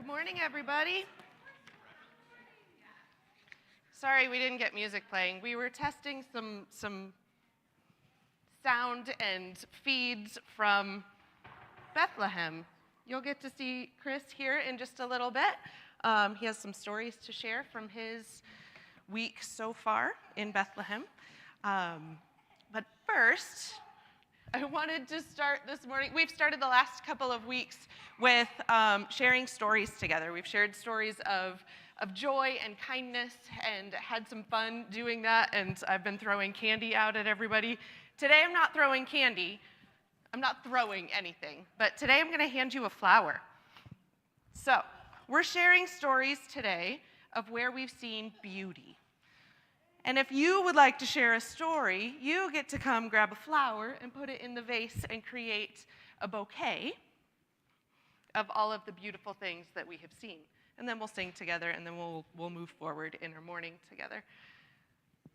Good morning, everybody. Sorry we didn't get music playing. We were testing some sound and feeds from Bethlehem. You'll get to see Chris here in just a little bit. He has some stories to share from his week so far in Bethlehem. But first, I wanted to start this morning. We've started the last couple of weeks with sharing stories together. We've shared stories of joy and kindness and had some fun doing that, and I've been throwing candy out at everybody. Today I'm not throwing candy. I'm not throwing anything, but today I'm going to hand you a flower. So we're sharing stories today of where we've seen beauty. And if you would like to share a story, you get to come grab a flower and put it in the vase and create a bouquet of all of the beautiful things that we have seen. And then we'll sing together, and then we'll move forward in our morning together.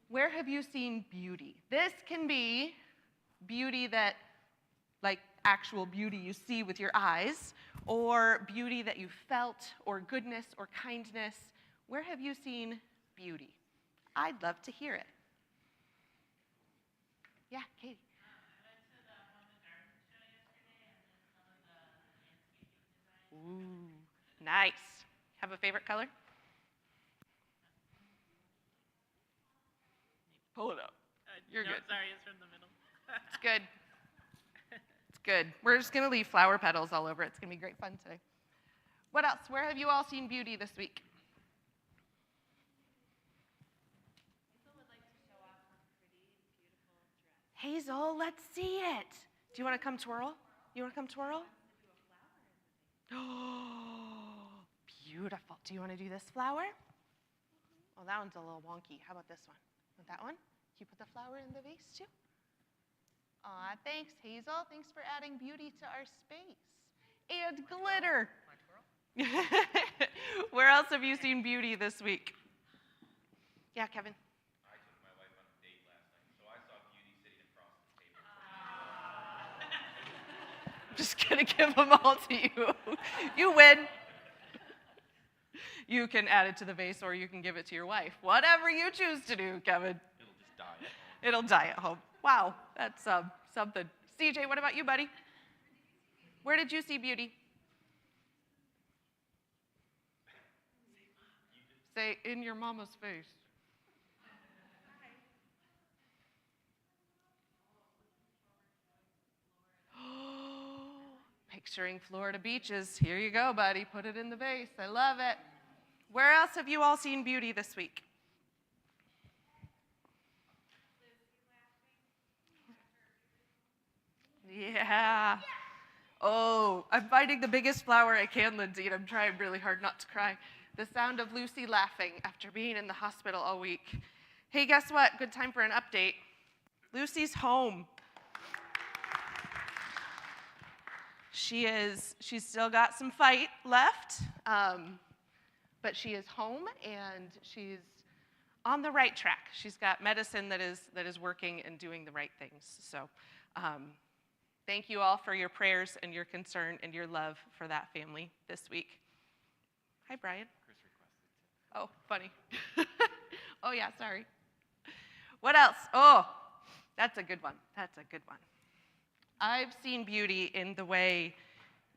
Where have you seen beauty? This can be beauty that, like actual beauty you see with your eyes, or beauty that you felt, or goodness, or kindness. Where have you seen beauty? I'd love to hear it. Yeah, Katie. I went to the home and garden show yesterday, and then some of the landscaping design. Ooh, nice. Have a favorite color? Pull it up. You're good. Sorry, it's from the middle. It's good. It's good. We're just going to leave flower petals all over it. It's going to be great fun today. What else? Where have you all seen beauty this week? Hazel, let's see it. Do you want to come twirl? You want to come twirl? Oh, beautiful. Do you want to do this flower? Oh, that one's a little wonky. How about this one? Want that one? Can you put the flower in the vase too? Aw, thanks, Hazel. Thanks for adding beauty to our space. And glitter. Where else have you seen beauty this week? Yeah, Kevin. I took my wife on a date last night, so I saw beauty sitting across the table. Just gonna give them all to you. You win. You can add it to the vase, or you can give it to your wife. Whatever you choose to do, Kevin. It'll just die at home. It'll die at home. Wow, that's something. CJ, what about you, buddy? Where did you see beauty? Say, in your mama's face. Picturing Florida beaches. Here you go, buddy. Put it in the vase. I love it. Where else have you all seen beauty this week? Yeah. Oh, I'm finding the biggest flower I can, Lindsay, and I'm trying really hard not to cry. The sound of Lucy laughing after being in the hospital all week. Hey, guess what? Good time for an update. Lucy's home. She's still got some fight left, but she is home and she's on the right track. She's got medicine that is working and doing the right things. So thank you all for your prayers and your concern and your love for that family this week. Hi, Brian. Chris requested. Oh, funny. Oh, yeah, sorry. What else? Oh, that's a good one. That's a good one. I've seen beauty in the way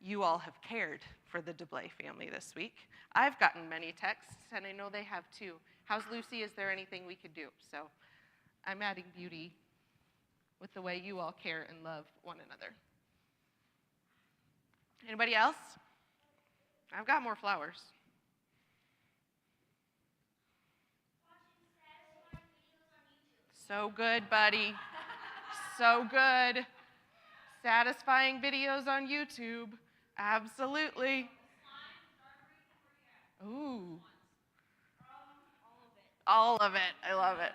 you all have cared for the DeBlay family this week. I've gotten many texts, and I know they have too. How's Lucy? Is there anything we could do? So I'm adding beauty with the way you all care and love one another. Anybody else? I've got more flowers. So good, buddy. So good. Satisfying videos on YouTube. Absolutely. Ooh. All of it. I love it.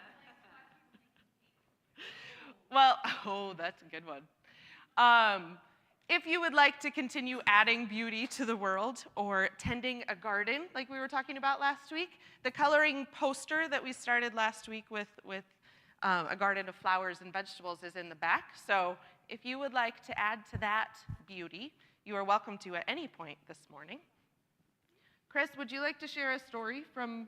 Well, oh, that's a good one. If you would like to continue adding beauty to the world or tending a garden like we were talking about last week, the coloring poster that we started last week with a garden of flowers and vegetables is in the back. So if you would like to add to that beauty, you are welcome to at any point this morning. Chris, would you like to share a story from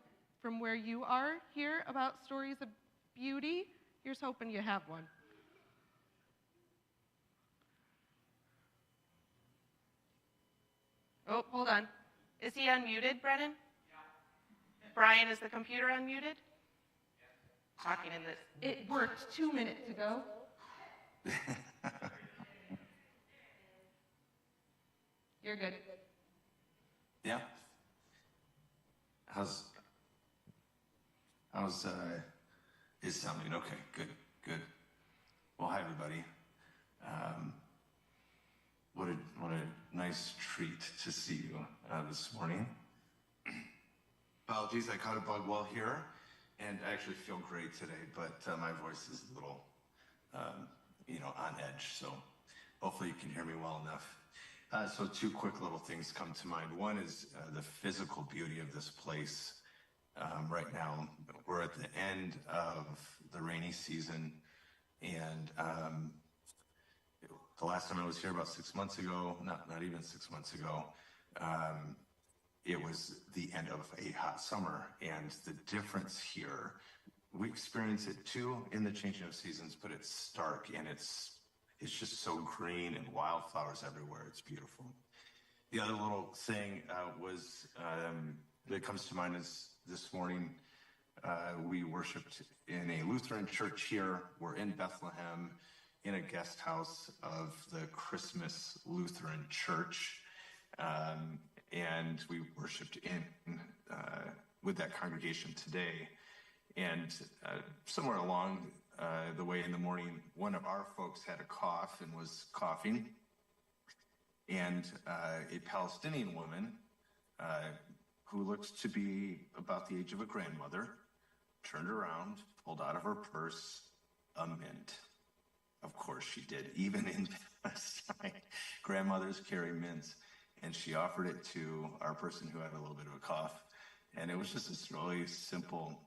where you are here about stories of beauty? Here's hoping you have one. Oh, hold on. Is he unmuted, Brennan? Yeah. Brian, is the computer unmuted? Yes. Talking in this. It worked 2 minutes ago. You're good. Yeah. How's is sounding okay? Good. Well, hi everybody. What a nice treat to see you this morning. Apologies, I caught a bug while here, and I actually feel great today, but my voice is a little, on edge. So hopefully you can hear me well enough. So 2 quick little things come to mind. One is the physical beauty of this place. Right now, we're at the end of the rainy season, and the last time I was here about 6 months ago, not even 6 months ago, it was the end of a hot summer, and the difference here, we experience it too in the changing of seasons, but it's stark, and it's just so green and wildflowers everywhere. It's beautiful. The other little thing that comes to mind is this morning we worshiped in a Lutheran church here. We're in Bethlehem in a guest house of the Christmas Lutheran Church, and we worshiped with that congregation today. And somewhere along the way in the morning, one of our folks had a cough and was coughing, and a Palestinian woman who looks to be about the age of a grandmother turned around, pulled out of her purse a mint. Of course she did. Even in Palestine, grandmothers carry mints. And she offered it to our person who had a little bit of a cough. And it was just this really simple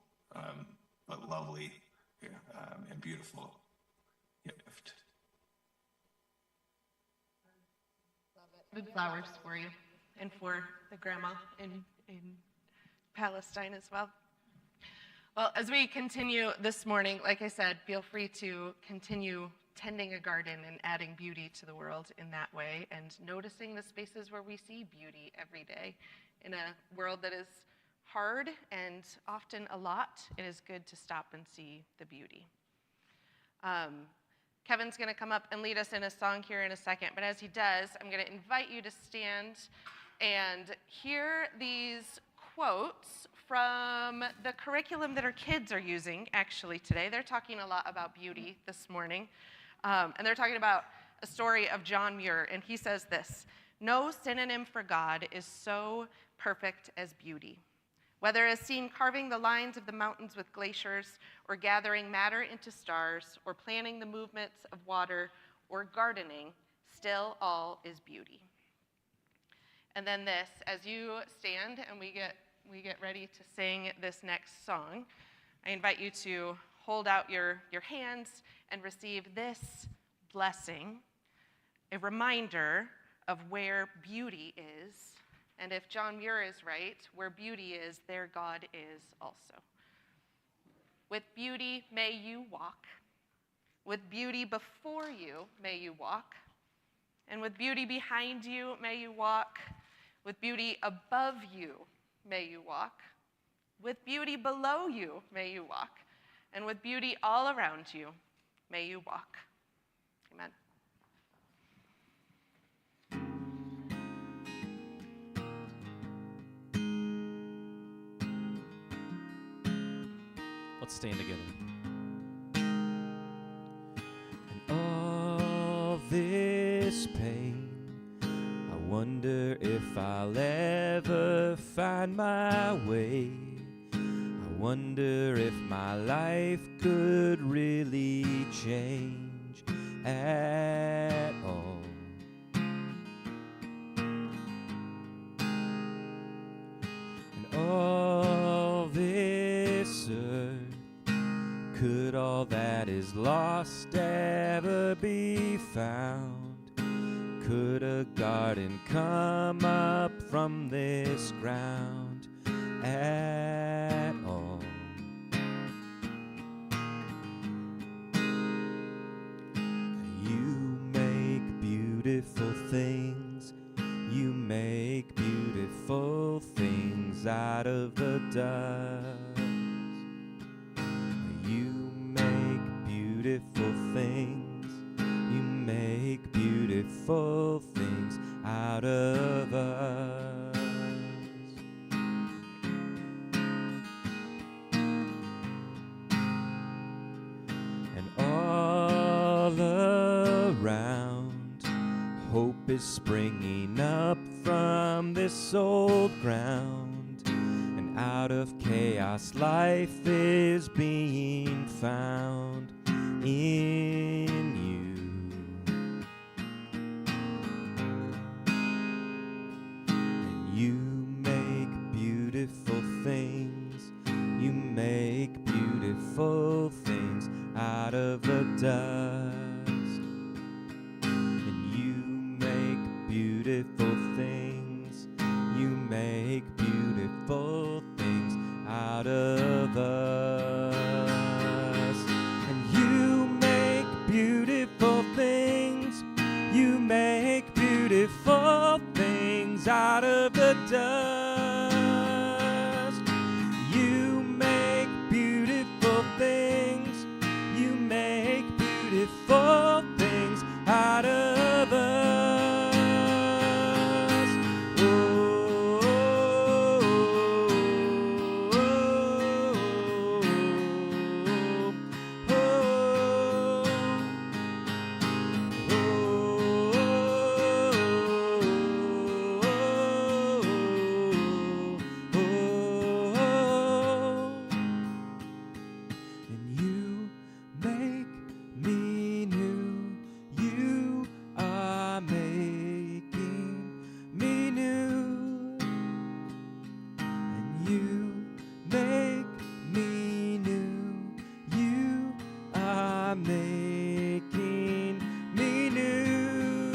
but lovely and beautiful gift. Good flowers for you and for the grandma in Palestine as well. Well, as we continue this morning, like I said, feel free to continue tending a garden and adding beauty to the world in that way, and noticing the spaces where we see beauty every day. In a world that is hard and often a lot, it is good to stop and see the beauty. Kevin's going to come up and lead us in a song here in a second, but as he does, I'm going to invite you to stand and hear these quotes from the curriculum that our kids are using actually today. They're talking a lot about beauty this morning. And they're talking about a story of John Muir, and he says this: "No synonym for God is so perfect as beauty. Whether as seen carving the lines of the mountains with glaciers, or gathering matter into stars, or planning the movements of water, or gardening, still all is beauty." And then this, as you stand and we get ready to sing this next song, I invite you to hold out your hands and receive this blessing, a reminder of where beauty is. And if John Muir is right, where beauty is, there God is also. With beauty may you walk. With beauty before you may you walk. And with beauty behind you may you walk. With beauty above you may you walk. With beauty below you may you walk. And with beauty all around you may you walk. Amen. Let's stand together. And all this pain, I wonder if I'll ever find my way. I wonder if my life could really change at all. And all this earth, could all that is lost ever be found? Could a garden come up from this ground at all. You make beautiful things. You make beautiful things out of the dust. You make beautiful things. You make beautiful things out of us. And all around, hope is springing up from this old ground. And out of chaos, life is being found in you. And you make beautiful things. You make beautiful things out of the dust. And you make beautiful things. You make beautiful things out of us. And you make beautiful things. You make beautiful things out of the dust. You make beautiful things. You make beautiful things out of us. Oh, and you make me new. You are making me new. And you make me new. You are making me new.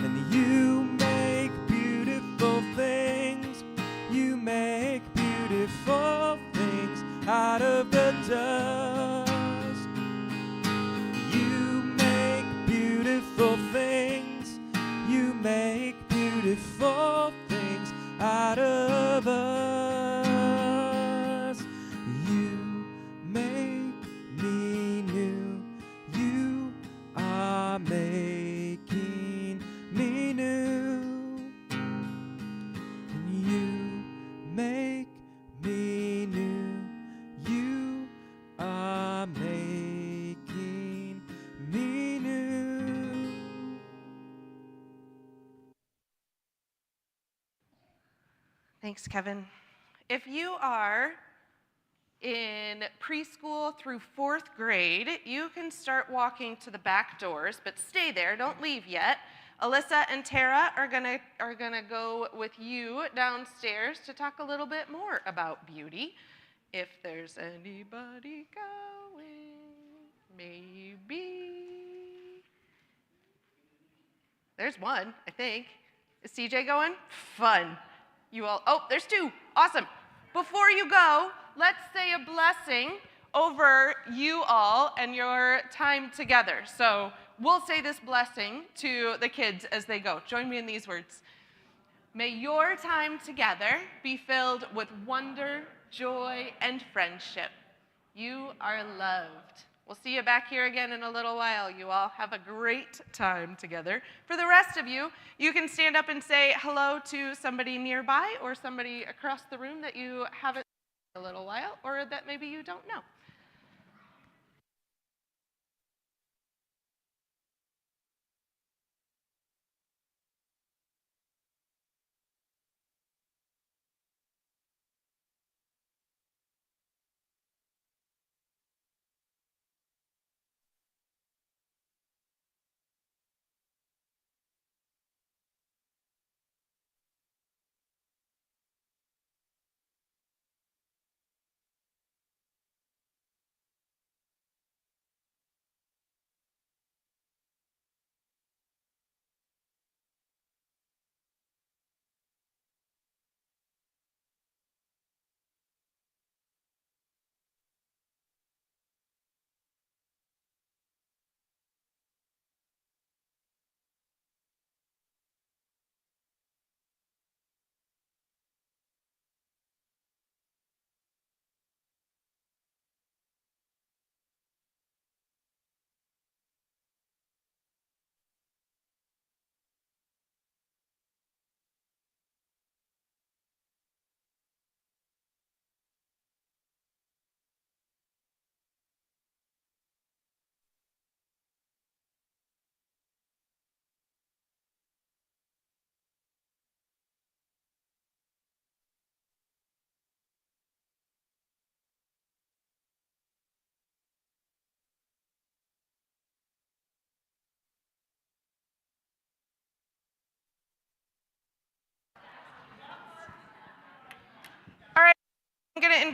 And you make beautiful things. You make beautiful things out of the dust. You make beautiful things. You make beautiful things out of us. You make me new. You are making me new. And you make me new. You are making me new. Thanks, Kevin. If you are in preschool through 4th grade, you can start walking to the back doors, but stay there, don't leave yet. Alyssa and Tara are gonna go with you downstairs to talk a little bit more about beauty. If there's anybody going, maybe. There's one, I think. Is CJ going? Fun. You all, oh, there's 2. Awesome. Before you go, let's say a blessing over you all and your time together. So we'll say this blessing to the kids as they go. Join me in these words. May your time together be filled with wonder, joy, and friendship. You are loved. We'll see you back here again in a little while. You all have a great time together. For the rest of you, you can stand up and say hello to somebody nearby or somebody across the room that you haven't seen in a little while or that maybe you don't know.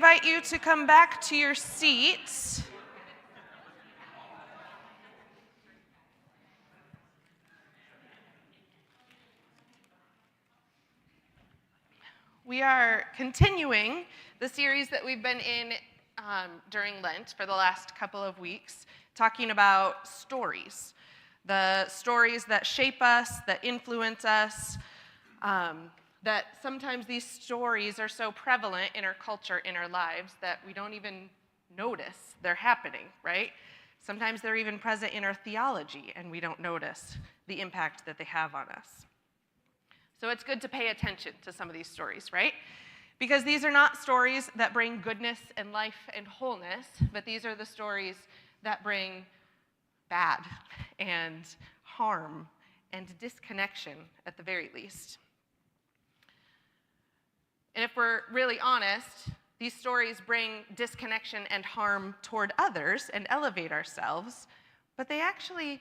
invite you to come back to your seats. We are continuing the series that we've been in during Lent for the last couple of weeks, talking about stories. The stories that shape us, that influence us, that sometimes these stories are so prevalent in our culture, in our lives, that we don't even notice they're happening, right? Sometimes they're even present in our theology, and we don't notice the impact that they have on us. So it's good to pay attention to some of these stories, right? Because these are not stories that bring goodness and life and wholeness, but these are the stories that bring bad and harm and disconnection at the very least. And if we're really honest, these stories bring disconnection and harm toward others and elevate ourselves, but they actually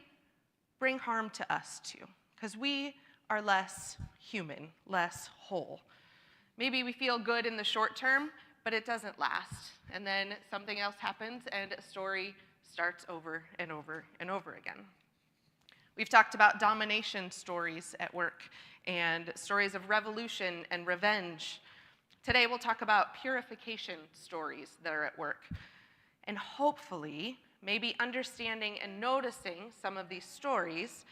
bring harm to us too, because we are less human, less whole. Maybe we feel good in the short term, but it doesn't last. And then something else happens and a story starts over and over and over again. We've talked about domination stories at work and stories of revolution and revenge. Today we'll talk about purification stories that are at work. And hopefully, maybe understanding and noticing some of these stories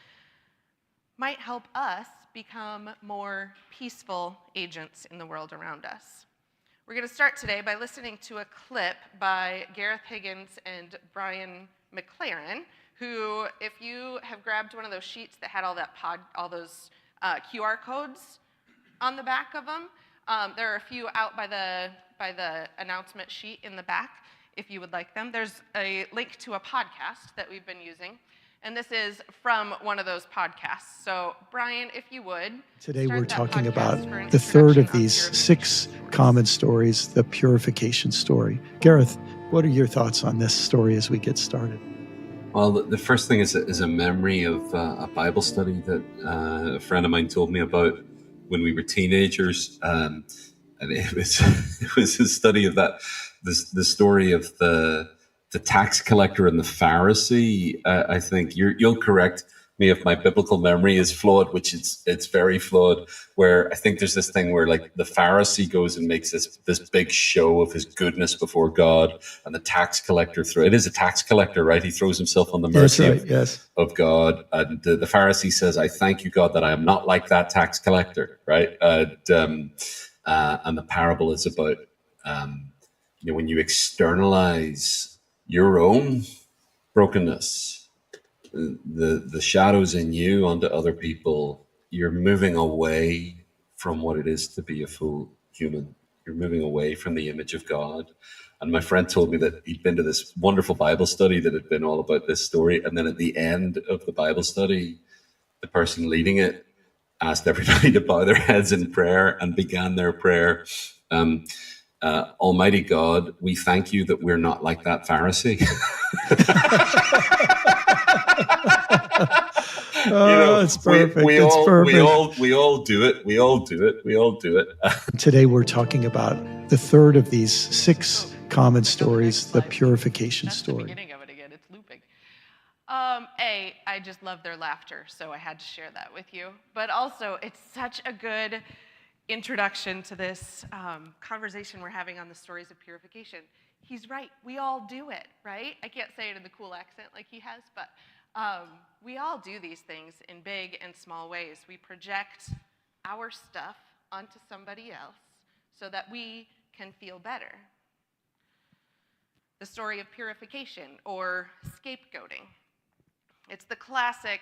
might help us become more peaceful agents in the world around us. We're going to start today by listening to a clip by Gareth Higgins and Brian McLaren, who, if you have grabbed one of those sheets that had all those QR codes on the back of them, there are a few out by the announcement sheet in the back if you would like them. There's a link to a podcast that we've been using. And this is from one of those podcasts. So, Brian, if you would. Today we're start that talking podcast about for an the third of introduction on these purification 6 stories. common stories, the purification story. Gareth, what are your thoughts on this story as we get started? Well, the first thing is a memory of a Bible study that a friend of mine told me about when we were teenagers, and it was a study of the story of the tax collector and the Pharisee. I think you'll correct me if my biblical memory is flawed, which it's very flawed. Where I think there's this thing where like the Pharisee goes and makes this big show of his goodness before God, and the tax collector it is a tax collector, right? He throws himself on the That's mercy right, yes. of God, and the Pharisee says, "I thank you, God, that I am not like that tax collector," right? And the parable is about when you externalize your own brokenness, the shadows in you onto other people, you're moving away from what it is to be a full human. You're moving away from the image of God. And my friend told me that he'd been to this wonderful Bible study that had been all about this story. And then at the end of the Bible study, the person leading it asked everybody to bow their heads in prayer and began their prayer. Almighty God, we thank you that we're not like that Pharisee. It's perfect. It's perfect. We all do it. We all do it. Today we're talking about the third of these 6 common stories, the purification That's story. the beginning of it again. It's looping. I just love their laughter, so I had to share that with you. But also, it's such a good introduction to this conversation we're having on the stories of purification. He's right. We all do it, right? I can't say it in the cool accent like he has, but we all do these things in big and small ways. We project our stuff onto somebody else so that we can feel better. The story of purification or scapegoating. It's the classic,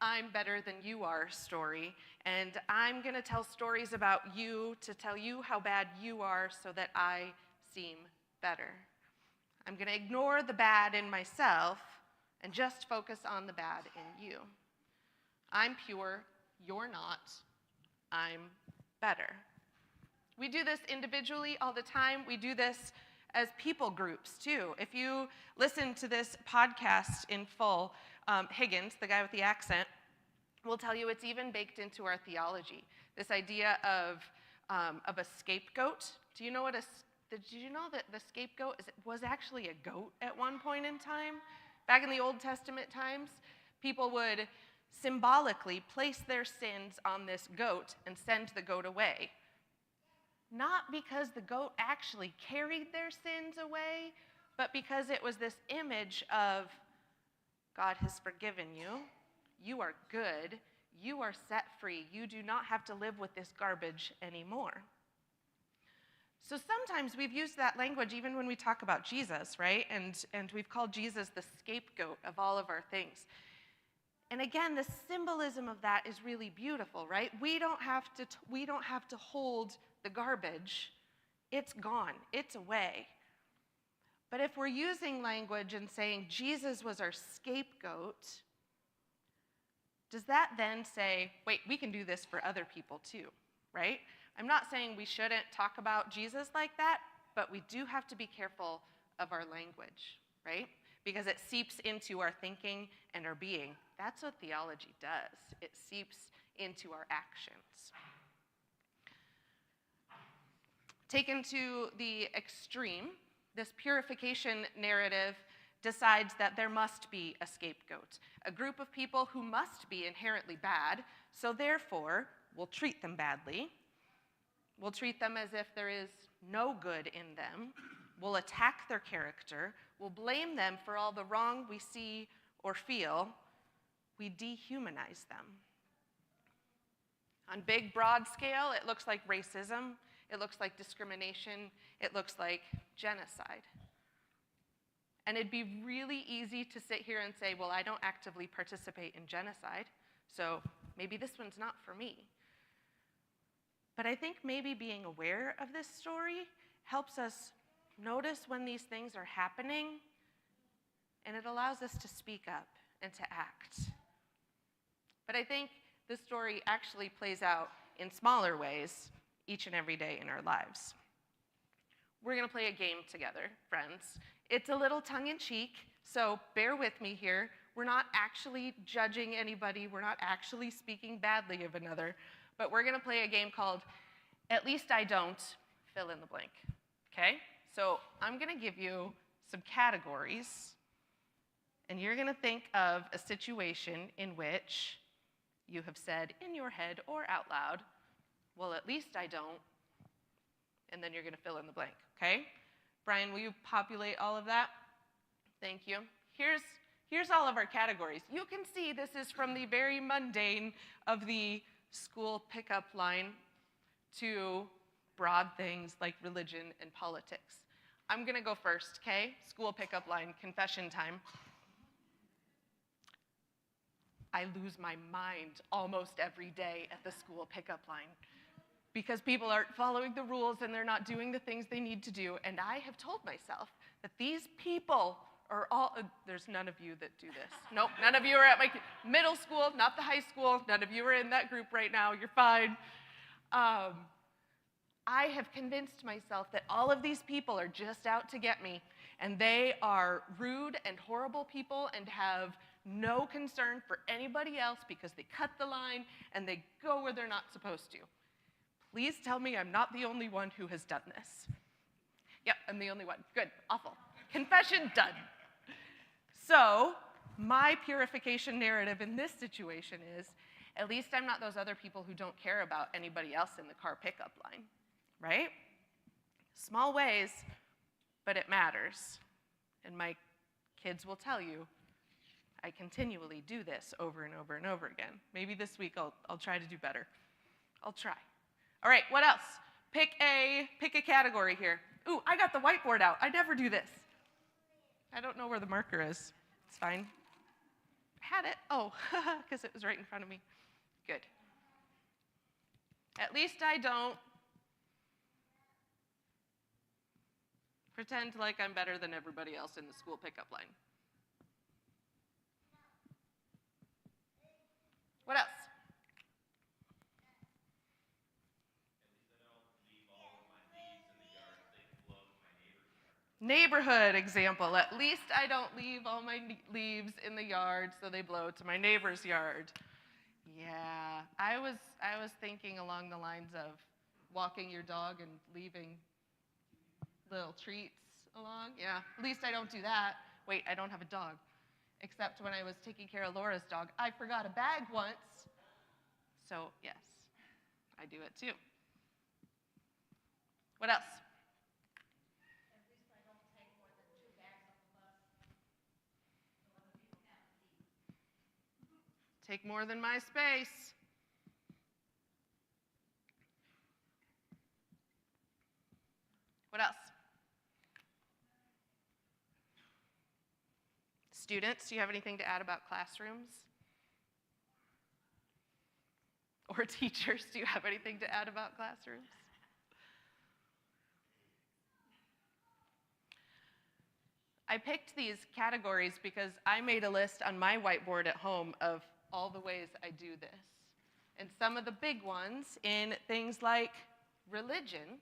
I'm better than you are story, and I'm going to tell stories about you to tell you how bad you are so that I seem better. I'm going to ignore the bad in myself and just focus on the bad in you. I'm pure, you're not, I'm better. We do this individually all the time. We do this as people groups too. If you listen to this podcast in full, Higgins, the guy with the accent, will tell you it's even baked into our theology. This idea of a scapegoat. Do you know what did you know that the scapegoat was actually a goat at one point in time? Back in the Old Testament times, people would symbolically place their sins on this goat and send the goat away. Not because the goat actually carried their sins away, but because it was this image of God has forgiven you, you are good, you are set free, you do not have to live with this garbage anymore. So sometimes we've used that language even when we talk about Jesus, right? And we've called Jesus the scapegoat of all of our things. And again, the symbolism of that is really beautiful, right? We don't have to hold the garbage. It's gone. It's away. But if we're using language and saying Jesus was our scapegoat, does that then say, wait, we can do this for other people too, right? I'm not saying we shouldn't talk about Jesus like that, but we do have to be careful of our language, right? Because it seeps into our thinking and our being. That's what theology does. It seeps into our actions. Taken to the extreme, this purification narrative decides that there must be a scapegoat, a group of people who must be inherently bad, so therefore we'll treat them badly. We'll treat them as if there is no good in them. We'll attack their character. We'll blame them for all the wrong we see or feel. We dehumanize them. On big, broad scale, it looks like racism. It looks like discrimination. It looks like genocide. And it'd be really easy to sit here and say, well, I don't actively participate in genocide, so maybe this one's not for me. But I think maybe being aware of this story helps us notice when these things are happening, and it allows us to speak up and to act. But I think this story actually plays out in smaller ways each and every day in our lives. We're going to play a game together, friends. It's a little tongue-in-cheek, so bear with me here. We're not actually judging anybody. We're not actually speaking badly of another. But we're going to play a game called At Least I Don't, fill in the blank, okay? So I'm going to give you some categories, and you're going to think of a situation in which you have said in your head or out loud, well, at least I don't, and then you're going to fill in the blank, okay? Brian, will you populate all of that? Thank you. Here's all of our categories. You can see this is from the very mundane of the school pickup line to broad things like religion and politics. I'm going to go first, okay? School pickup line, confession time. I lose my mind almost every day at the school pickup line because people aren't following the rules and they're not doing the things they need to do. And I have told myself that these people are all, there's none of you that do this. Nope, none of you are at my middle school, not the high school. None of you are in that group right now. You're fine. I have convinced myself that all of these people are just out to get me, and they are rude and horrible people and have no concern for anybody else because they cut the line and they go where they're not supposed to. Please tell me I'm not the only one who has done this. Yep, I'm the only one. Good, awful. Confession done. So, my purification narrative in this situation is, at least I'm not those other people who don't care about anybody else in the car pickup line, right? Small ways, but it matters. And my kids will tell you, I continually do this over and over and over again. Maybe this week I'll try to do better. I'll try. All right, what else? Pick a category here. Ooh, I got the whiteboard out. I never do this. I don't know where the marker is. It's fine. I had it. Oh, because it was right in front of me. Good. At least I don't pretend like I'm better than everybody else in the school pickup line. What else? Neighborhood example. At least I don't leave all my leaves in the yard so they blow to my neighbor's yard. Yeah, I was thinking along the lines of walking your dog and leaving little treats along. Yeah, at least I don't do that. Wait, I don't have a dog. Except when I was taking care of Laura's dog, I forgot a bag once. So, yes, I do it too. What else? Take more than my space. What else? Students, do you have anything to add about classrooms? Or teachers, do you have anything to add about classrooms? I picked these categories because I made a list on my whiteboard at home of all the ways I do this. And some of the big ones in things like religion,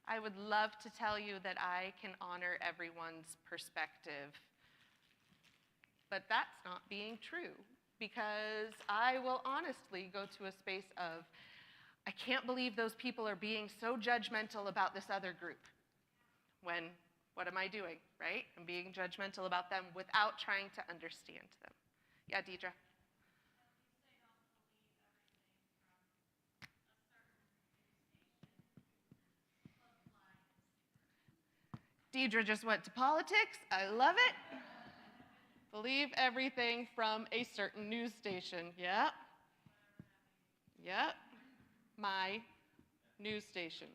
I would love to tell you that I can honor everyone's perspective. But that's not being true, because I will honestly go to a space of, I can't believe those people are being so judgmental about this other group. When, what am I doing, right? I'm being judgmental about them without trying to understand them. Yeah, Deidre? Deidre just went to politics. I love it. Believe everything from a certain news station. Yep. Yep. My news station.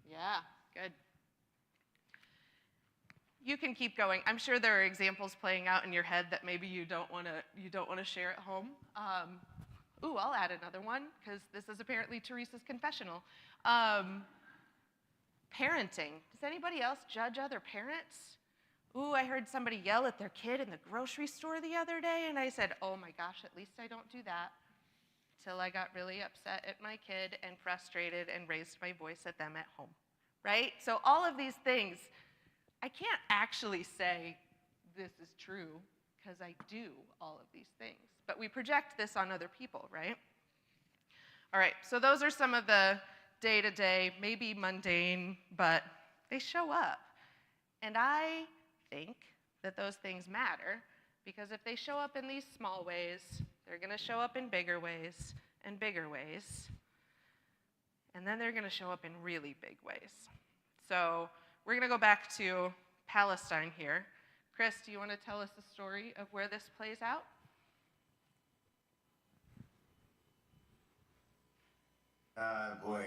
Yeah, good. You can keep going. I'm sure there are examples playing out in your head that maybe you don't want to share at home. I'll add another one because this is apparently Teresa's confessional. Parenting. Does anybody else judge other parents? I heard somebody yell at their kid in the grocery store the other day, and I said, oh my gosh, at least I don't do that. Till I got really upset at my kid and frustrated and raised my voice at them at home, right? So all of these things, I can't actually say this is true because I do all of these things. But we project this on other people, right? All right, so those are some of the day-to-day, maybe mundane, but they show up. And I think that those things matter because if they show up in these small ways, they're going to show up in bigger ways and bigger ways. And then they're going to show up in really big ways. So we're going to go back to Palestine here. Chris, do you want to tell us the story of where this plays out? Boy.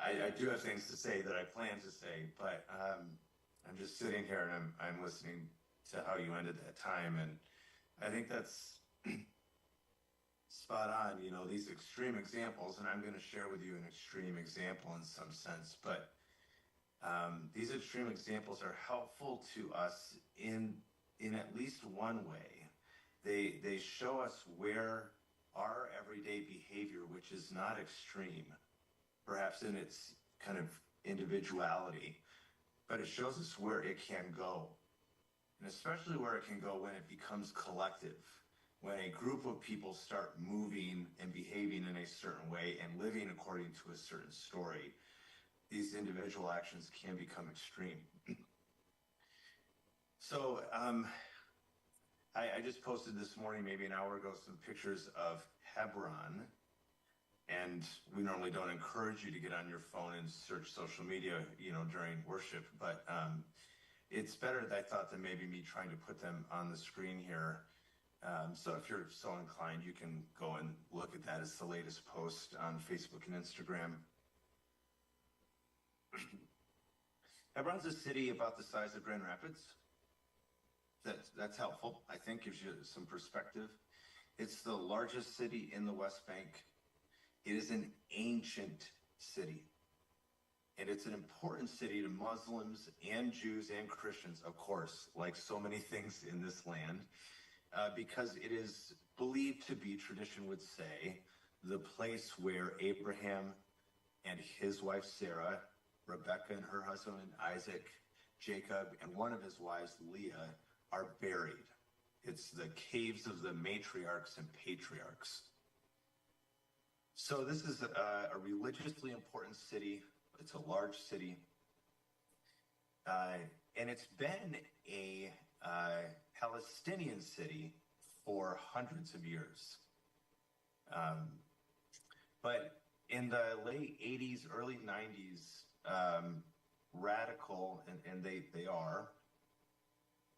I do have things to say that I plan to say, but I'm just sitting here and I'm listening to how you ended that time, and I think that's spot on. You know, these extreme examples, and I'm going to share with you an extreme example in some sense, but these extreme examples are helpful to us in at least one way. They show us where our everyday behavior, which is not extreme, perhaps in its kind of individuality, but it shows us where it can go, and especially where it can go when it becomes collective, when a group of people start moving and behaving in a certain way and living according to a certain story. These individual actions can become extreme. So I just posted this morning, maybe an hour ago, some pictures of Hebron. And we normally don't encourage you to get on your phone and search social media, during worship. But it's better, I thought, than maybe me trying to put them on the screen here. So if you're so inclined, you can go and look at that. It's the latest post on Facebook and Instagram. Hebron's a city about the size of Grand Rapids. That's helpful, I think, gives you some perspective. It's the largest city in the West Bank. It is an ancient city. And it's an important city to Muslims and Jews and Christians, of course, like so many things in this land, because it is believed to be, tradition would say, the place where Abraham and his wife Sarah, Rebecca and her husband Isaac, Jacob, and one of his wives, Leah, are buried. It's the caves of the matriarchs and patriarchs. So this is a religiously important city. It's a large city. And it's been a Palestinian city for hundreds of years. But in the late 80s, early 90s, radical, and they are,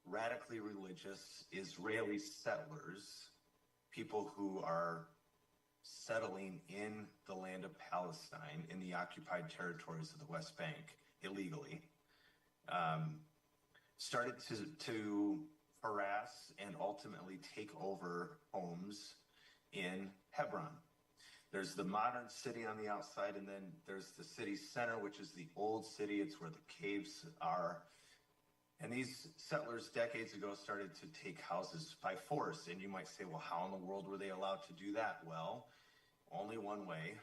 radically religious Israeli settlers, people who are settling in the land of Palestine, in the occupied territories of the West Bank, illegally, started to harass and ultimately take over homes in Hebron. There's the modern city on the outside, and then there's the city center, which is the old city. It's where the caves are. And these settlers decades ago started to take houses by force. And you might say, well, how in the world were they allowed to do that? Well, only one way.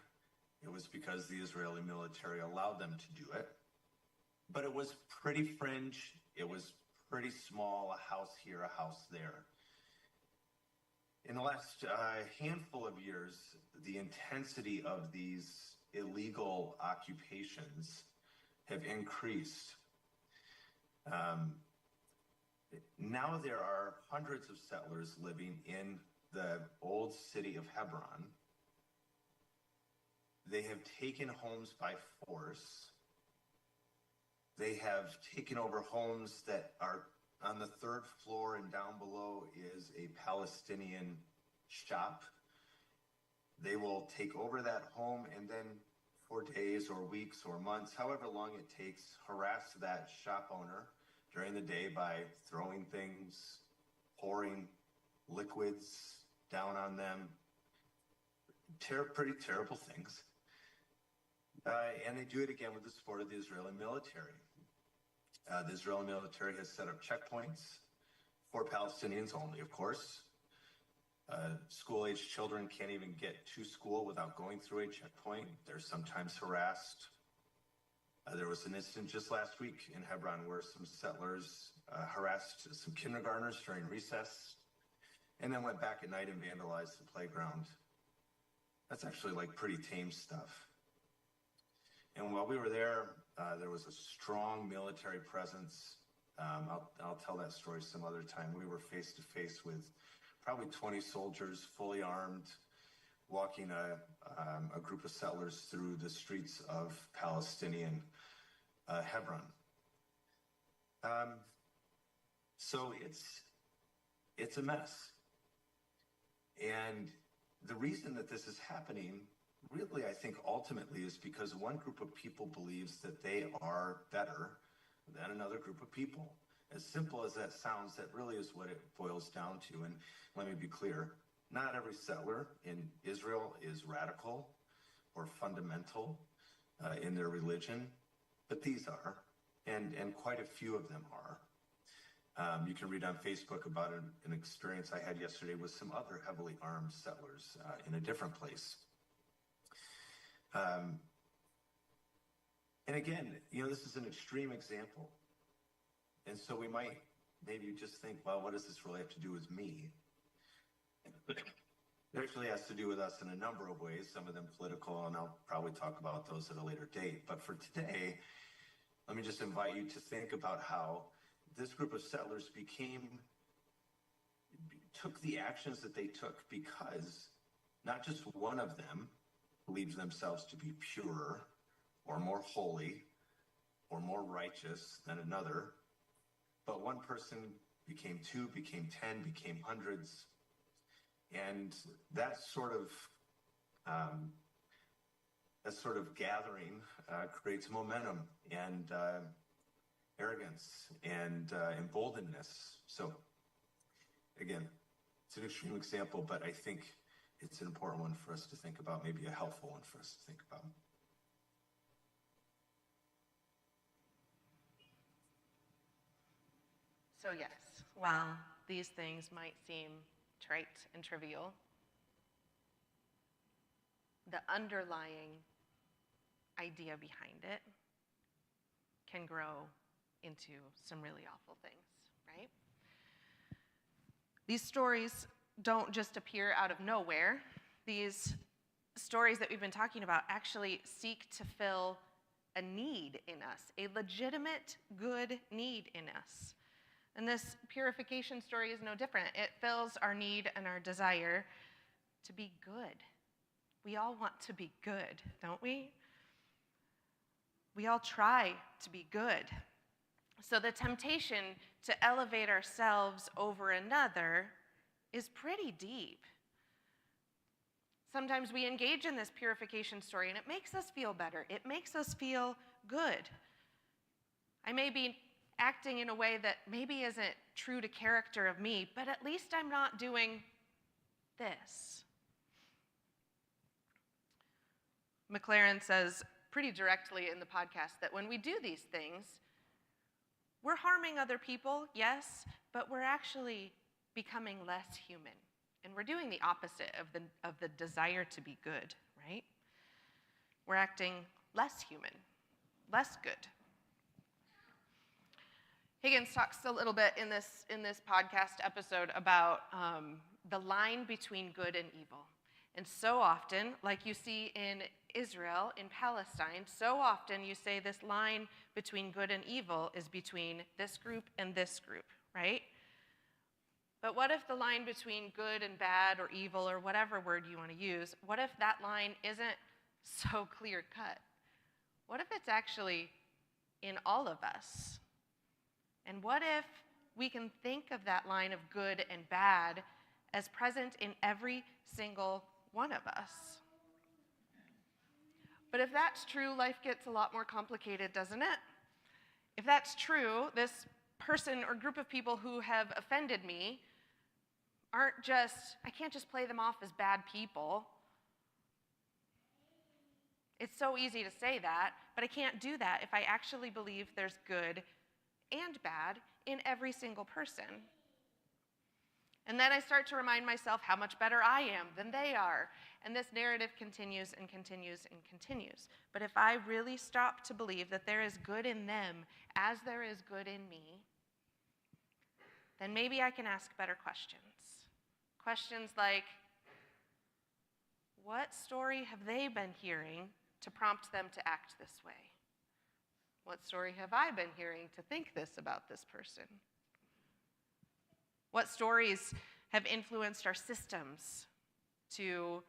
It was because the Israeli military allowed them to do it. But it was pretty fringe. It was pretty small, a house here, a house there. In the last handful of years, the intensity of these illegal occupations have increased. Now there are hundreds of settlers living in the old city of Hebron. They have taken homes by force. They have taken over homes that are on the third floor, and down below is a Palestinian shop. They will take over that home and then for days or weeks or months, however long it takes, harass that shop owner during the day by throwing things, pouring liquids down on them. Pretty terrible things. And they do it again with the support of the Israeli military. The Israeli military has set up checkpoints for Palestinians only, of course. School-aged children can't even get to school without going through a checkpoint. They're sometimes harassed. There was an incident just last week in Hebron where some settlers harassed some kindergartners during recess and then went back at night and vandalized the playground. That's actually like pretty tame stuff. And while we were there, there was a strong military presence. I'll tell that story some other time. We were face to face with probably 20 soldiers, fully armed, walking a group of settlers through the streets of Palestinian Hebron. So it's a mess. And the reason that this is happening, really, I think ultimately is because one group of people believes that they are better than another group of people. As simple as that sounds, that really is what it boils down to. And let me be clear, not every settler in Israel is radical or fundamental in their religion, but these are, and quite a few of them are. You can read on Facebook about an experience I had yesterday with some other heavily armed settlers in a different place. And again, this is an extreme example. And so we might maybe just think, well, what does this really have to do with me? It actually has to do with us in a number of ways, some of them political, and I'll probably talk about those at a later date. But for today, let me just invite you to think about how this group of settlers took the actions that they took because not just one of them believed themselves to be purer or more holy or more righteous than another, but one person became 2, became 10, became hundreds. And that sort of gathering creates momentum and arrogance and emboldenedness. So again, it's an extreme example, but I think it's an important one for us to think about, maybe a helpful one for us to think about. So yes, while these things might seem trite and trivial, the underlying idea behind it can grow into some really awful things, right? These stories don't just appear out of nowhere. These stories that we've been talking about actually seek to fill a need in us, a legitimate good need in us. And this purification story is no different. It fills our need and our desire to be good. We all want to be good, don't we? We all try to be good. So the temptation to elevate ourselves over another is pretty deep. Sometimes we engage in this purification story and it makes us feel better. It makes us feel good. I may be acting in a way that maybe isn't true to character of me, but at least I'm not doing this. McLaren says pretty directly in the podcast that when we do these things, we're harming other people, yes, but we're actually becoming less human. And we're doing the opposite of the desire to be good, right? We're acting less human, less good. Higgins talks a little bit in this podcast episode about the line between good and evil. And so often, like you see in Israel, in Palestine, so often you say this line between good and evil is between this group and this group, right? But what if the line between good and bad or evil or whatever word you want to use, what if that line isn't so clear cut? What if it's actually in all of us? And what if we can think of that line of good and bad as present in every single one of us? But if that's true, life gets a lot more complicated, doesn't it? If that's true, this person or group of people who have offended me aren't just, I can't just play them off as bad people. It's so easy to say that, but I can't do that if I actually believe there's good and bad in every single person. And then I start to remind myself how much better I am than they are. And this narrative continues and continues and continues. But if I really stop to believe that there is good in them as there is good in me, then maybe I can ask better questions. Questions like, what story have they been hearing to prompt them to act this way? What story have I been hearing to think this about this person? What stories have influenced our systems to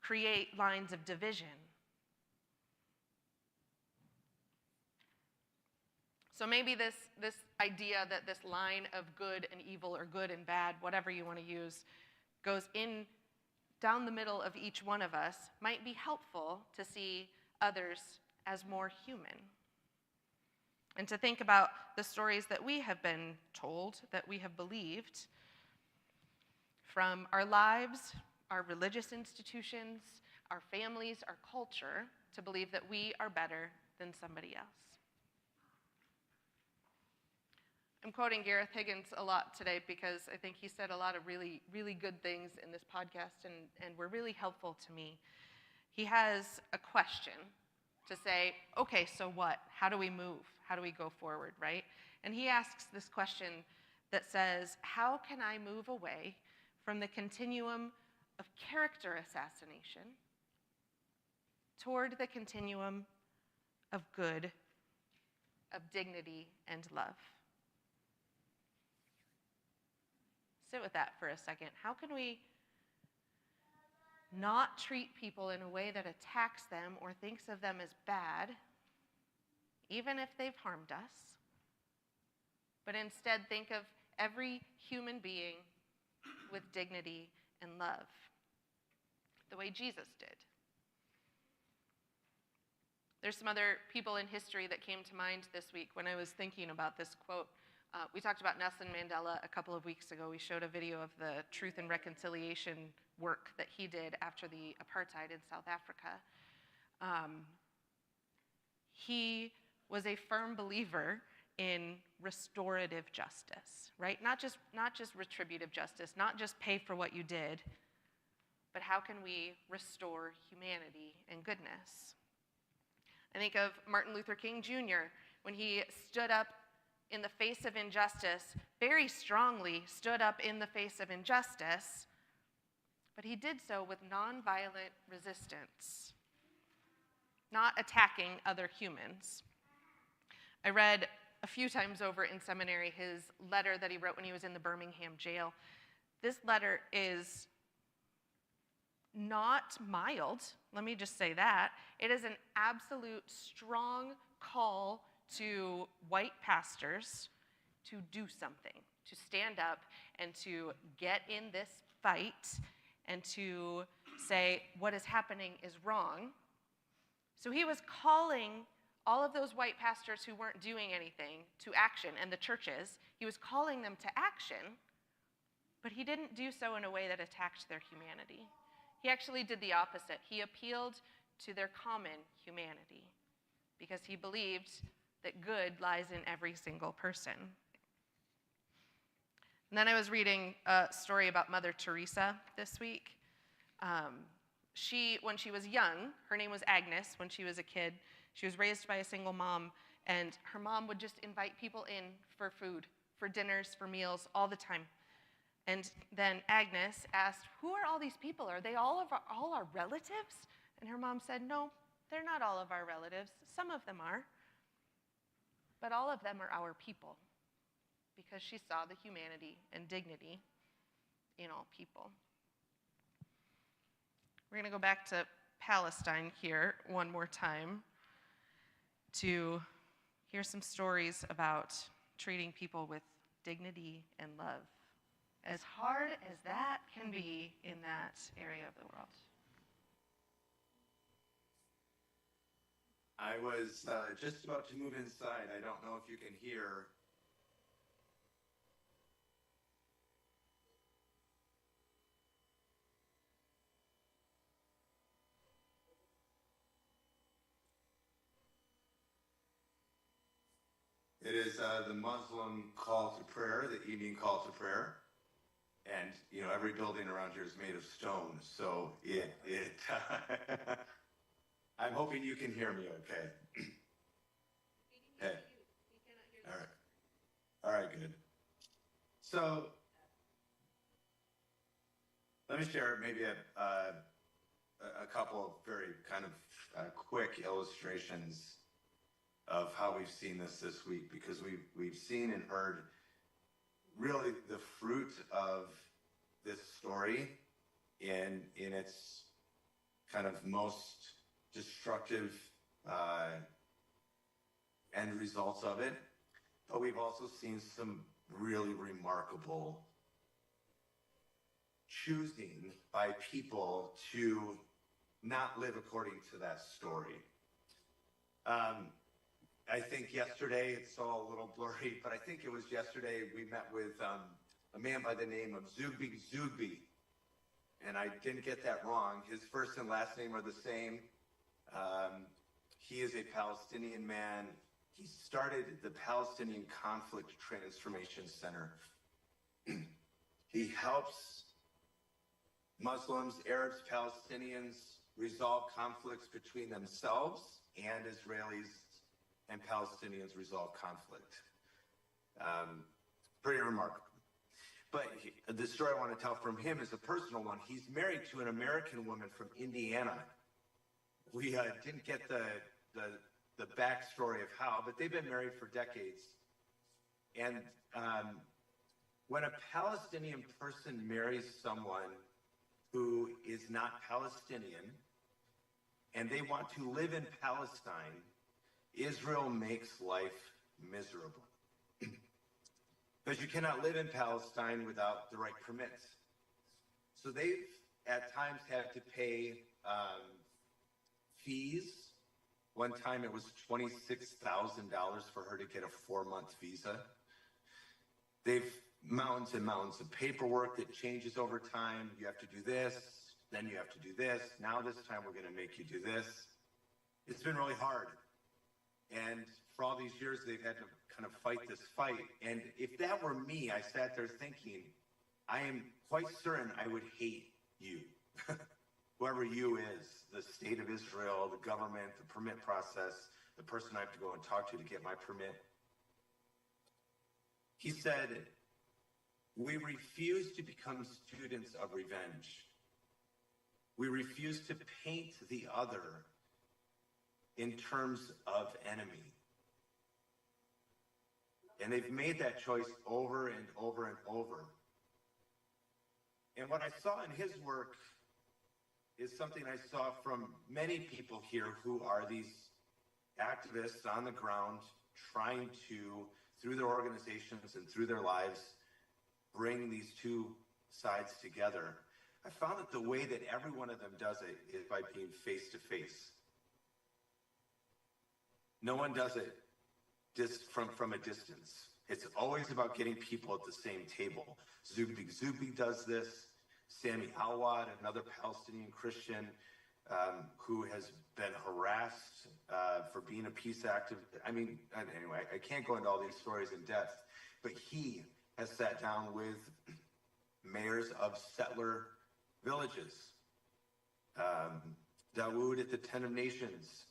create lines of division? So maybe this idea that this line of good and evil or good and bad, whatever you want to use, goes in down the middle of each one of us might be helpful to see others as more human. And to think about the stories that we have been told, that we have believed, from our lives, our religious institutions, our families, our culture, to believe that we are better than somebody else. I'm quoting Gareth Higgins a lot today because I think he said a lot of really, really good things in this podcast and were really helpful to me. He has a question to say, okay, so what? How do we move? How do we go forward, right? And he asks this question that says, how can I move away from the continuum of character assassination toward the continuum of good, of dignity and love? Sit with that for a second. How can we not treat people in a way that attacks them or thinks of them as bad, even if they've harmed us, but instead think of every human being with dignity and love, the way Jesus did? There's some other people in history that came to mind this week when I was thinking about this quote. We talked about Nelson Mandela a couple of weeks ago. We showed a video of the truth and reconciliation work that he did after the apartheid in South Africa. He was a firm believer in restorative justice, right? Not just retributive justice, not just pay for what you did, but how can we restore humanity and goodness? I think of Martin Luther King Jr. when he stood up in the face of injustice, very strongly stood up in the face of injustice, but he did so with nonviolent resistance, not attacking other humans. I read a few times over in seminary his letter that he wrote when he was in the Birmingham jail. This letter is not mild, let me just say that. It is an absolute strong call to white pastors to do something, to stand up and to get in this fight and to say what is happening is wrong. So he was calling all of those white pastors who weren't doing anything to action, and the churches, he was calling them to action, but he didn't do so in a way that attacked their humanity. He actually did the opposite. He appealed to their common humanity because he believed that good lies in every single person. And then I was reading a story about Mother Teresa this week. When she was young, her name was Agnes when she was a kid. She was raised by a single mom, and her mom would just invite people in for food, for dinners, for meals, all the time. And then Agnes asked, "Who are all these people? Are they all our relatives?" And her mom said, "No, they're not all of our relatives. Some of them are. But all of them are our people," because she saw the humanity and dignity in all people. We're going to go back to Palestine here one more time to hear some stories about treating people with dignity and love, as hard as that can be in that area of the world. I was just about to move inside. I don't know if you can hear. It is the Muslim call to prayer, the evening call to prayer. And, you know, every building around here is made of stone. So I'm hoping you can hear me okay. Hey. All right. All right, good. So let me share maybe a couple of very kind of quick illustrations of how we've seen this week, because we've seen and heard really the fruit of this story in its kind of most destructive end results of it. But we've also seen some really remarkable choosing by people to not live according to that story. I think yesterday, it's all a little blurry, but I think it was yesterday we met with a man by the name of Zugbi. And I didn't get that wrong. His first and last name are the same. He is a Palestinian man. He started the Palestinian Conflict Transformation Center. He helps Muslims, Arabs, Palestinians resolve conflicts between themselves, and Israelis and Palestinians resolve conflict. Pretty remarkable. But the story I want to tell from him is a personal one. He's married to an American woman from Indiana. We didn't get the backstory of how, but they've been married for decades. And when a Palestinian person marries someone who is not Palestinian and they want to live in Palestine, Israel makes life miserable. Because you cannot live in Palestine without the right permits. So they've at times had to pay fees. One time it was $26,000 for her to get a 4-month visa. They've mountains and mountains of paperwork that changes over time. You have to do this, then you have to do this. Now this time we're going to make you do this. It's been really hard. And for all these years, they've had to kind of fight this fight. And if that were me, I sat there thinking, I am quite certain I would hate you. Whoever you is, the state of Israel, the government, the permit process, the person I have to go and talk to get my permit. He said, "We refuse to become students of revenge. We refuse to paint the other in terms of enemy." And they've made that choice over and over and over. And what I saw in his work is something I saw from many people here who are these activists on the ground trying to, through their organizations and through their lives, bring these two sides together. I found that the way that every one of them does it is by being face to face. No one does it just from a distance. It's always about getting people at the same table. Zubi does this. Sami Awad, another Palestinian Christian who has been harassed for being a peace activist. I mean, anyway, I can't go into all these stories in depth, but he has sat down with mayors of settler villages. Dawood at the Ten of Nations.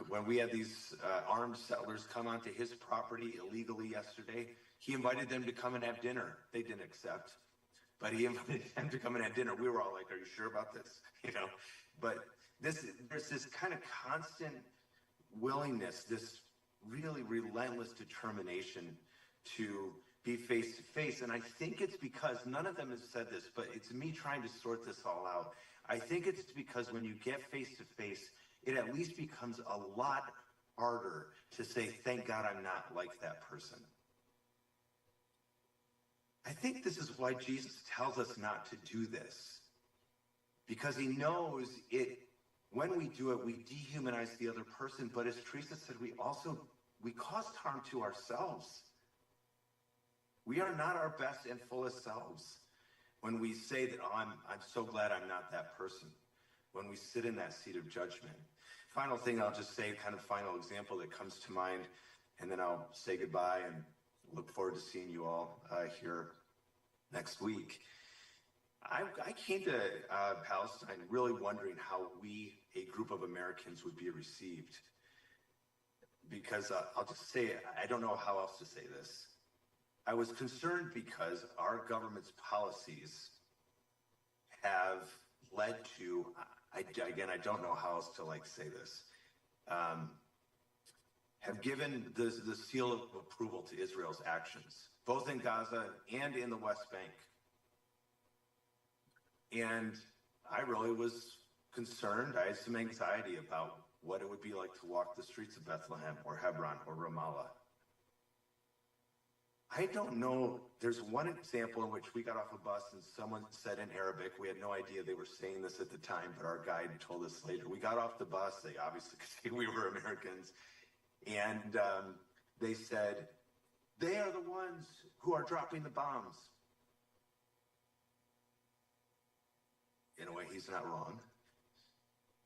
When we had these armed settlers come onto his property illegally yesterday, he invited them to come and have dinner. They didn't accept, but he invited them to come and have dinner. We were all like, "Are you sure about this?" But there's this kind of constant willingness, this really relentless determination to be face to face. And I think it's because none of them has said this, but it's me trying to sort this all out. I think it's because when you get face to face, it at least becomes a lot harder to say, "Thank God I'm not like that person." I think this is why Jesus tells us not to do this, because he knows it. When we do it, we dehumanize the other person. But as Teresa said, we cause harm to ourselves. We are not our best and fullest selves when we say that, "Oh, I'm so glad I'm not that person," when we sit in that seat of judgment. Final thing I'll just say, kind of final example that comes to mind, and then I'll say goodbye and look forward to seeing you all here next week. I came to Palestine really wondering how we, a group of Americans, would be received. Because I'll just say it, I don't know how else to say this. I was concerned because our government's policies have led to, again, I don't know how else to say this, have given the seal of approval to Israel's actions, both in Gaza and in the West Bank. And I really was concerned. I had some anxiety about what it would be like to walk the streets of Bethlehem or Hebron or Ramallah. I don't know. There's one example in which we got off a bus and someone said in Arabic, we had no idea they were saying this at the time, but our guide told us later. We got off the bus. They obviously could see we were Americans. And they said, "They are the ones who are dropping the bombs." In a way, he's not wrong.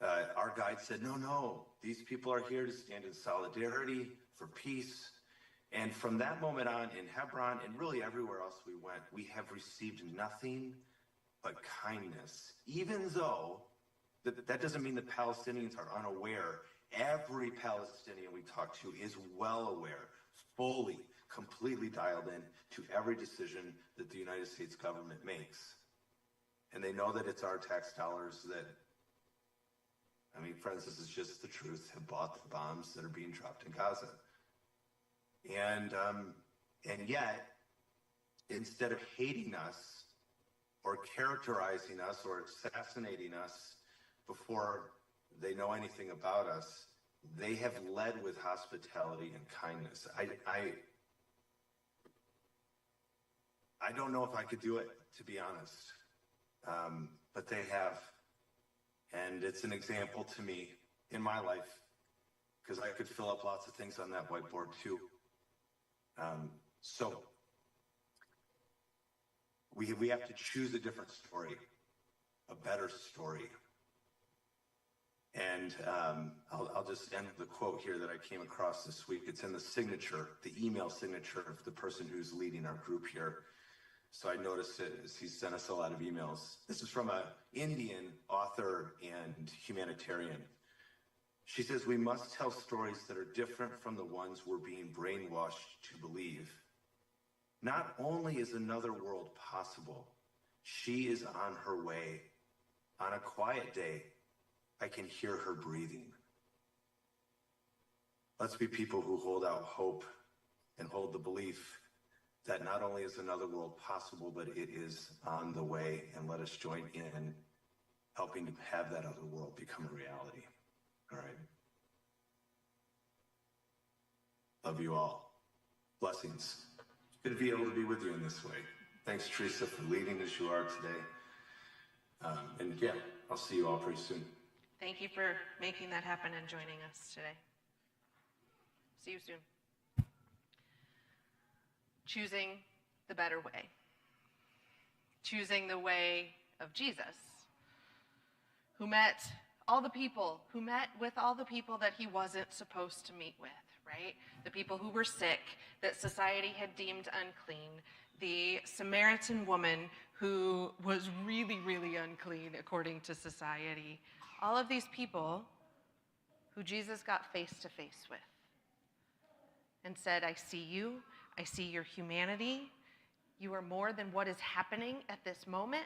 Our guide said, no, these people are here to stand in solidarity for peace. And from that moment on, in Hebron and really everywhere else we went, we have received nothing but kindness. Even though that doesn't mean the Palestinians are unaware. Every Palestinian we talk to is well aware, fully, completely dialed in to every decision that the United States government makes. And they know that it's our tax dollars that, friends, this is just the truth, have bought the bombs that are being dropped in Gaza. And yet, instead of hating us or characterizing us or assassinating us before they know anything about us, they have led with hospitality and kindness. I don't know if I could do it, to be honest. But they have. And it's an example to me in my life, because I could fill up lots of things on that whiteboard too. So we have to choose a different story, a better story. And I'll just end with a quote here that I came across this week. It's in the signature, the email signature of the person who's leading our group here. So I noticed it as he sent us a lot of emails. This is from an Indian author and humanitarian. She says we must tell stories that are different from the ones we're being brainwashed to believe. Not only is another world possible, she is on her way. On a quiet day, I can hear her breathing. Let's be people who hold out hope and hold the belief that not only is another world possible, but it is on the way, and let us join in helping to have that other world become a reality. All right. Love you all. Blessings. Good to be able to be with you in this way. Thanks, Teresa, for leading as you are today. And yeah, I'll see you all pretty soon. Thank you for making that happen and joining us today. See you soon. Choosing the better way. Choosing the way of Jesus, who met with all the people that he wasn't supposed to meet with, right? The people who were sick, that society had deemed unclean. The Samaritan woman who was really, really unclean according to society. All of these people who Jesus got face to face with and said, I see you. I see your humanity. You are more than what is happening at this moment.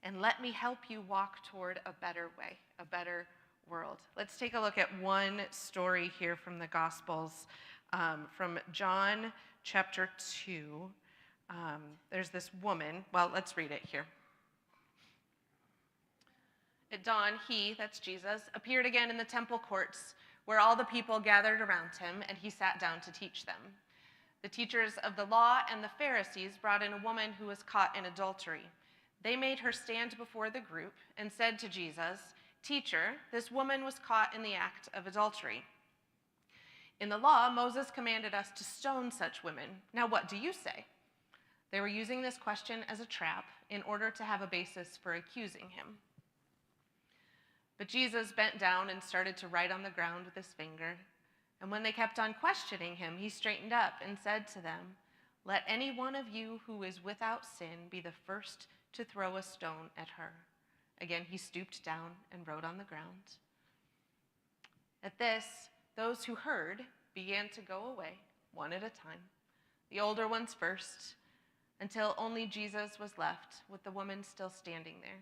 And let me help you walk toward a better way, a better world. Let's take a look at one story here from the Gospels, from John chapter 2. There's this woman. Well, let's read it here. At dawn, he, that's Jesus, appeared again in the temple courts where all the people gathered around him, and he sat down to teach them. The teachers of the law and the Pharisees brought in a woman who was caught in adultery. They made her stand before the group and said to Jesus, Teacher, this woman was caught in the act of adultery. In the law, Moses commanded us to stone such women. Now what do you say? They were using this question as a trap in order to have a basis for accusing him. But Jesus bent down and started to write on the ground with his finger. And when they kept on questioning him, he straightened up and said to them, Let any one of you who is without sin be the first to throw a stone at her. Again, he stooped down and wrote on the ground. At this, those who heard began to go away, one at a time, the older ones first, until only Jesus was left, with the woman still standing there.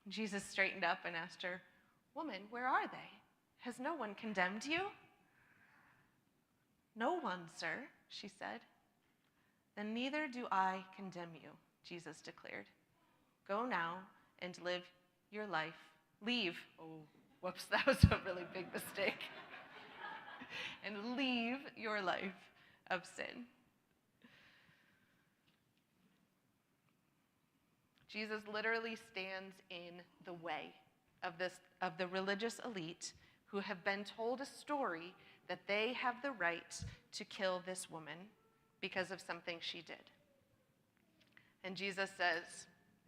Jesus straightened up and asked her, Woman, where are they? Has no one condemned you? No one, sir, she said. Then neither do I condemn you, Jesus declared. Go now and live your life. Leave. Oh, whoops, that was a really big mistake. And leave your life of sin. Jesus literally stands in the way of the religious elite who have been told a story that they have the right to kill this woman because of something she did. And Jesus says,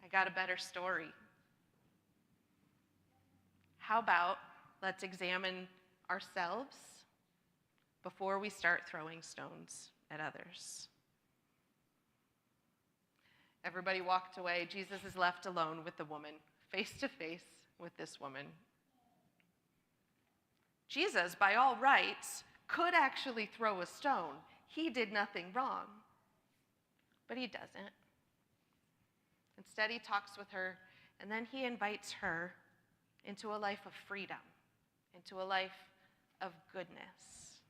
I got a better story. How about let's examine ourselves before we start throwing stones at others? Everybody walked away. Jesus is left alone with the woman, face to face with this woman. Jesus, by all rights, could actually throw a stone. He did nothing wrong. But he doesn't. Instead, he talks with her, and then he invites her into a life of freedom, into a life of goodness.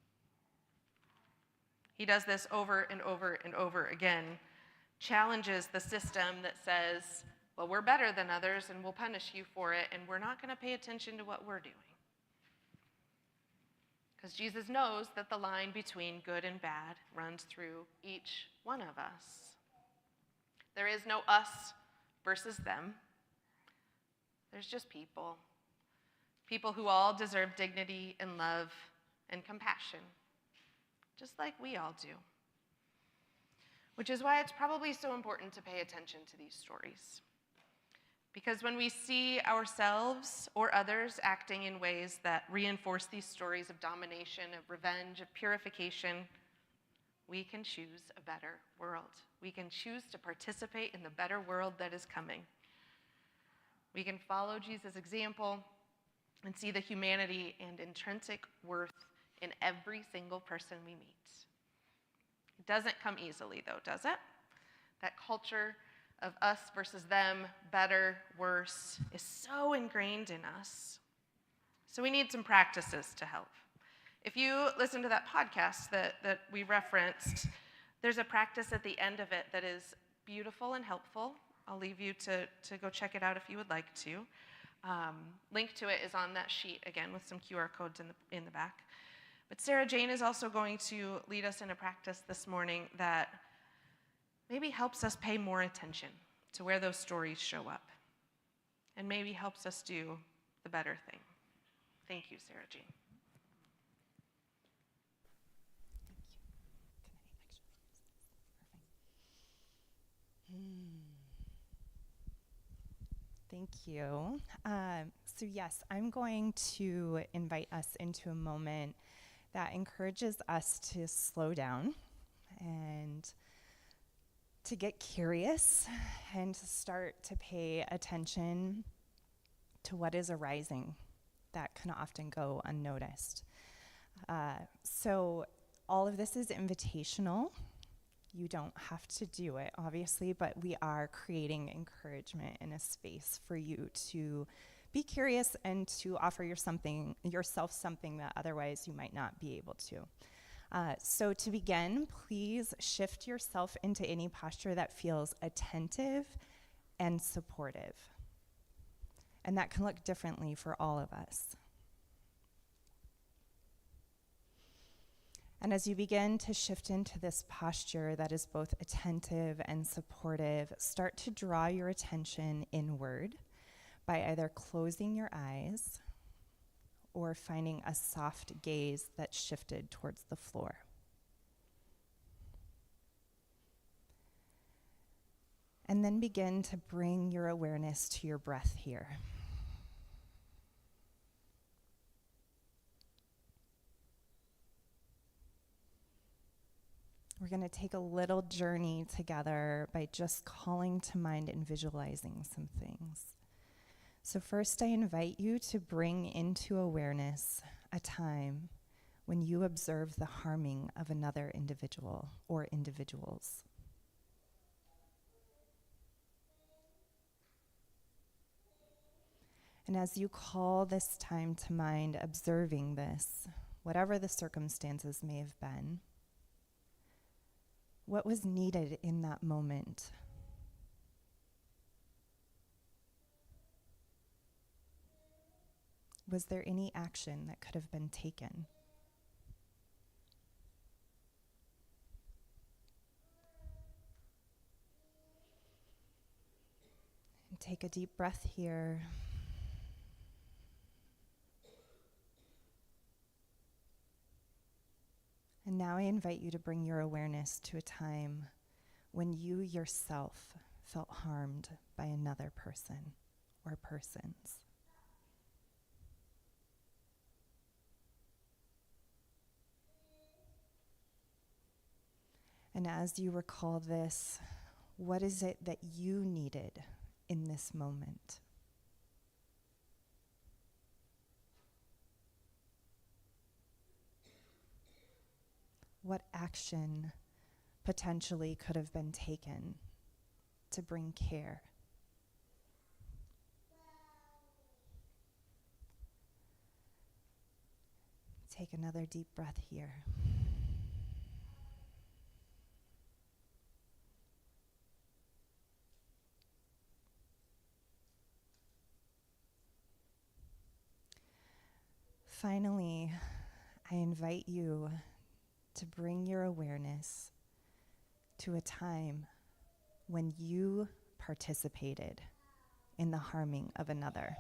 He does this over and over and over again, challenges the system that says, well, we're better than others and we'll punish you for it, and we're not going to pay attention to what we're doing. Because Jesus knows that the line between good and bad runs through each one of us. There is no us versus them. There's just people. People who all deserve dignity and love and compassion, just like we all do. Which is why it's probably so important to pay attention to these stories. Because when we see ourselves or others acting in ways that reinforce these stories of domination, of revenge, of purification, we can choose a better world. We can choose to participate in the better world that is coming. We can follow Jesus' example and see the humanity and intrinsic worth in every single person we meet. It doesn't come easily, though, does it? That culture of us versus them, better, worse, is so ingrained in us. So we need some practices to help. If you listen to that podcast that we referenced, there's a practice at the end of it that is beautiful and helpful. I'll leave you to go check it out if you would like to. Link to it is on that sheet, again, with some QR codes in the back. But Sarah Jane is also going to lead us in a practice this morning that maybe helps us pay more attention to where those stories show up, and maybe helps us do the better thing. Thank you, Sarah Jane. Thank you. So yes, I'm going to invite us into a moment that encourages us to slow down and to get curious and to start to pay attention to what is arising that can often go unnoticed. So all of this is invitational. You don't have to do it, obviously, but we are creating encouragement in a space for you to be curious and to offer yourself something that otherwise you might not be able to. So to begin, please shift yourself into any posture that feels attentive and supportive. And that can look differently for all of us. And as you begin to shift into this posture that is both attentive and supportive, start to draw your attention inward by either closing your eyes or finding a soft gaze that's shifted towards the floor. And then begin to bring your awareness to your breath here. We're going to take a little journey together by just calling to mind and visualizing some things. So first, I invite you to bring into awareness a time when you observe the harming of another individual or individuals. And as you call this time to mind, observing this, whatever the circumstances may have been, what was needed in that moment? Was there any action that could have been taken? And take a deep breath here. And now I invite you to bring your awareness to a time when you yourself felt harmed by another person or persons. And as you recall this, what is it that you needed in this moment? What action potentially could have been taken to bring care? Take another deep breath here. Finally, I invite you to bring your awareness to a time when you participated in the harming of another.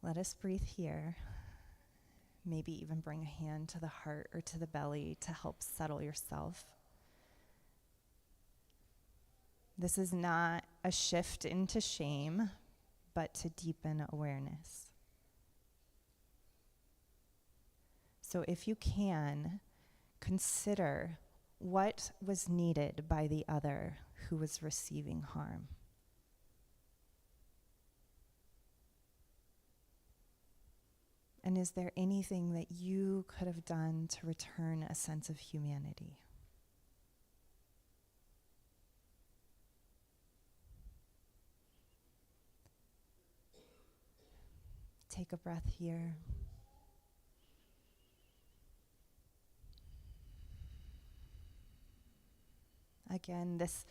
Let us breathe here. Maybe even bring a hand to the heart or to the belly to help settle yourself. This is not a shift into shame, but to deepen awareness. So if you can, consider what was needed by the other who was receiving harm. And is there anything that you could have done to return a sense of humanity? Take a breath here. Again, this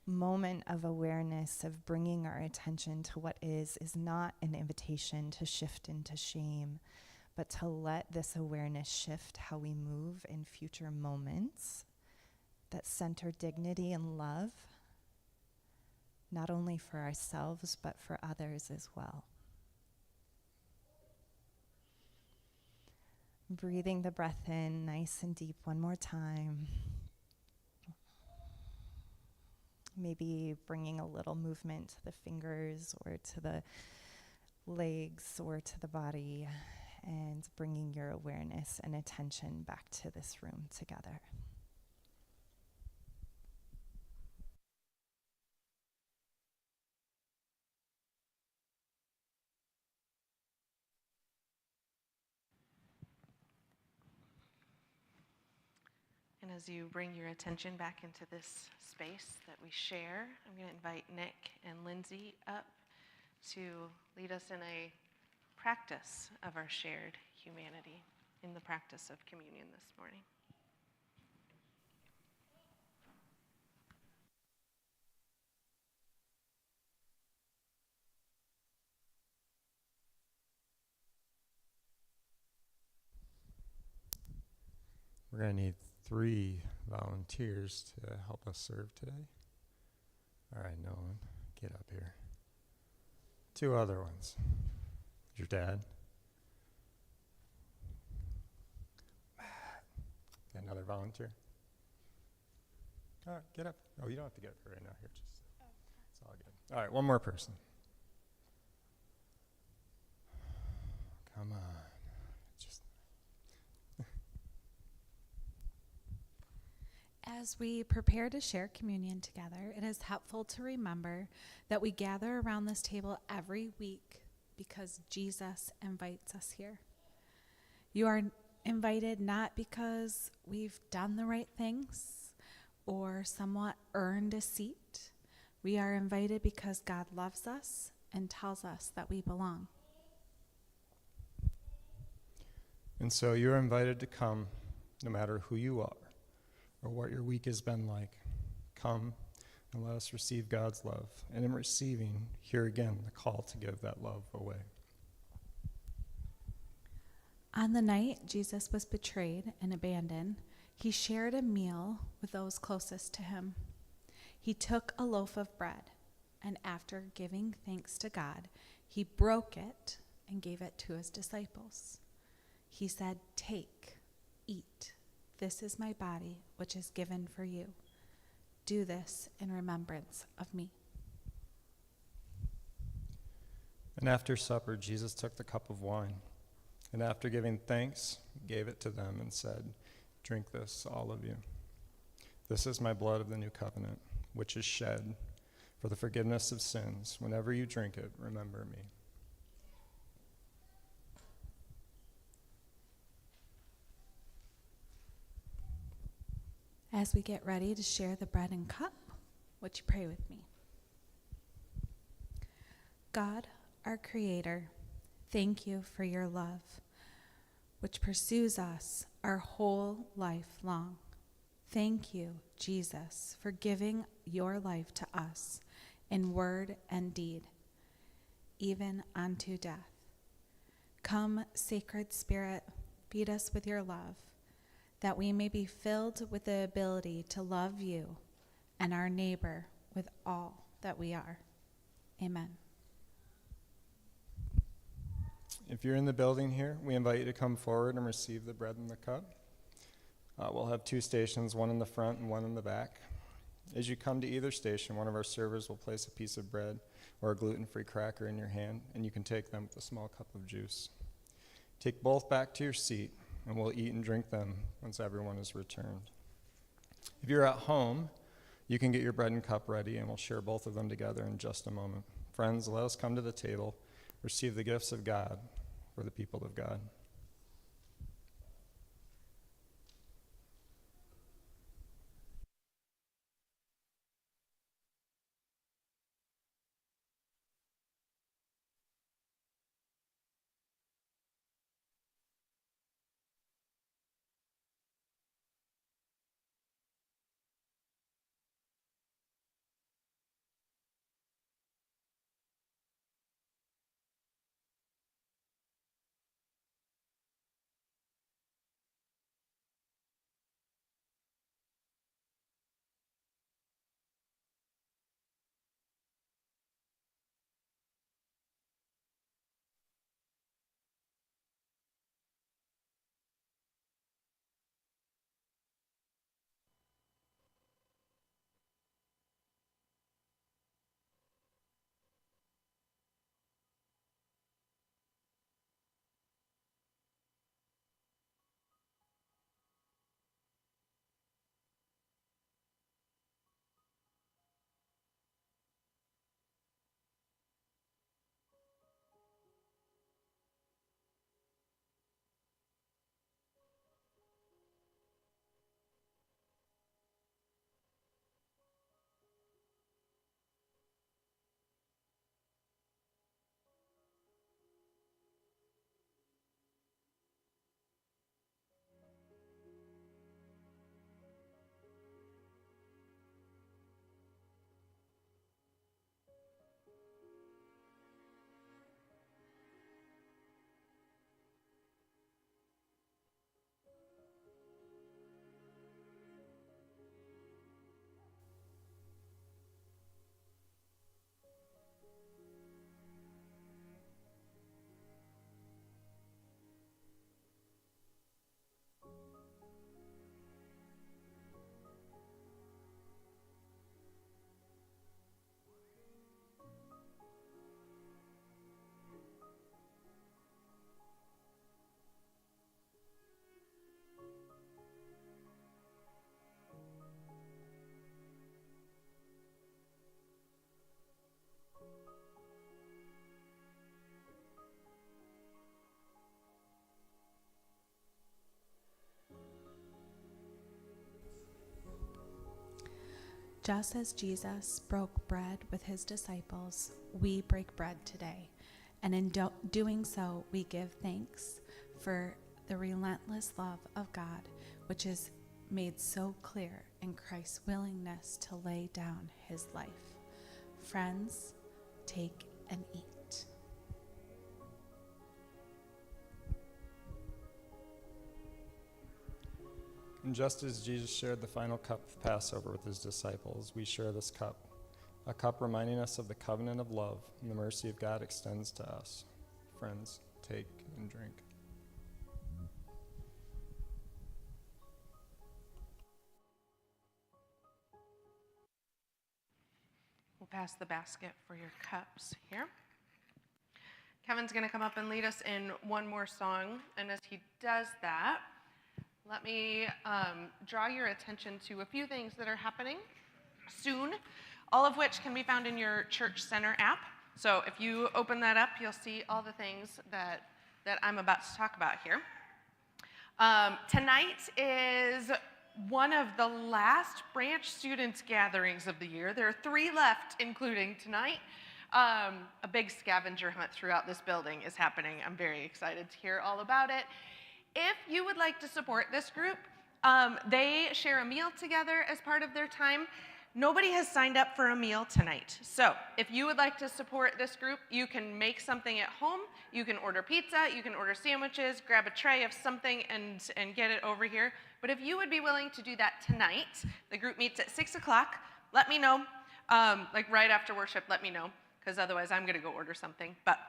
moment of awareness, of bringing our attention to what is not an invitation to shift into shame, but to let this awareness shift how we move in future moments that center dignity and love, not only for ourselves, but for others as well. Breathing the breath in nice and deep one more time. Maybe bringing a little movement to the fingers or to the legs or to the body, and bringing your awareness and attention back to this room together. And as you bring your attention back into this space that we share, I'm going to invite Nick and Lindsay up to lead us in a practice of our shared humanity in the practice of communion this morning. We're going to need 3 volunteers to help us serve today. All right, Nolan, get up here. 2 other ones. Your dad. Got another volunteer. All right, get up. Oh, you don't have to get up here right now. Here, just it's all good. All right, one more person. Come on. Just As we prepare to share communion together, it is helpful to remember that we gather around this table every week because Jesus invites us here. You are invited not because we've done the right things or somewhat earned a seat. We are invited because God loves us and tells us that we belong. And so you're invited to come no matter who you are or what your week has been like. Come and let us receive God's love. And in receiving, hear again the call to give that love away. On the night Jesus was betrayed and abandoned, he shared a meal with those closest to him. He took a loaf of bread, and after giving thanks to God, he broke it and gave it to his disciples. He said, "Take, eat. This is my body, which is given for you. Do this in remembrance of me." And after supper, Jesus took the cup of wine, and after giving thanks, gave it to them and said, "Drink this, all of you. This is my blood of the new covenant, which is shed for the forgiveness of sins. Whenever you drink it, remember me." As we get ready to share the bread and cup, would you pray with me? God, our Creator, thank you for your love, which pursues us our whole life long. Thank you, Jesus, for giving your life to us in word and deed, even unto death. Come, sacred Spirit, feed us with your love, that we may be filled with the ability to love you and our neighbor with all that we are. Amen. If you're in the building here, we invite you to come forward and receive the bread and the cup. We'll have 2 stations, one in the front and one in the back. As you come to either station, one of our servers will place a piece of bread or a gluten-free cracker in your hand, and you can take them with a small cup of juice. Take both back to your seat, and we'll eat and drink them once everyone is returned. If you're at home, you can get your bread and cup ready, and we'll share both of them together in just a moment. Friends, let us come to the table, receive the gifts of God, for the people of God. Just as Jesus broke bread with his disciples, we break bread today. And in doing so, we give thanks for the relentless love of God, which is made so clear in Christ's willingness to lay down his life. Friends, take and eat. And just as Jesus shared the final cup of Passover with his disciples, we share this cup, a cup reminding us of the covenant of love and the mercy of God extends to us. Friends, take and drink. We'll pass the basket for your cups here. Kevin's going to come up and lead us in one more song, and as he does that, let me draw your attention to a few things that are happening soon, all of which can be found in your Church Center app. So if you open that up, you'll see all the things that I'm about to talk about here. Tonight is one of the last branch students gatherings of the year. There are 3 left, including tonight. A big scavenger hunt throughout this building is happening. I'm very excited to hear all about it. If you would like to support this group, they share a meal together as part of their time. Nobody has signed up for a meal tonight. So if you would like to support this group, you can make something at home. You can order pizza, you can order sandwiches, grab a tray of something and get it over here. But if you would be willing to do that tonight, the group meets at 6 o'clock. Let me know, like right after worship, let me know, because otherwise I'm gonna go order something. But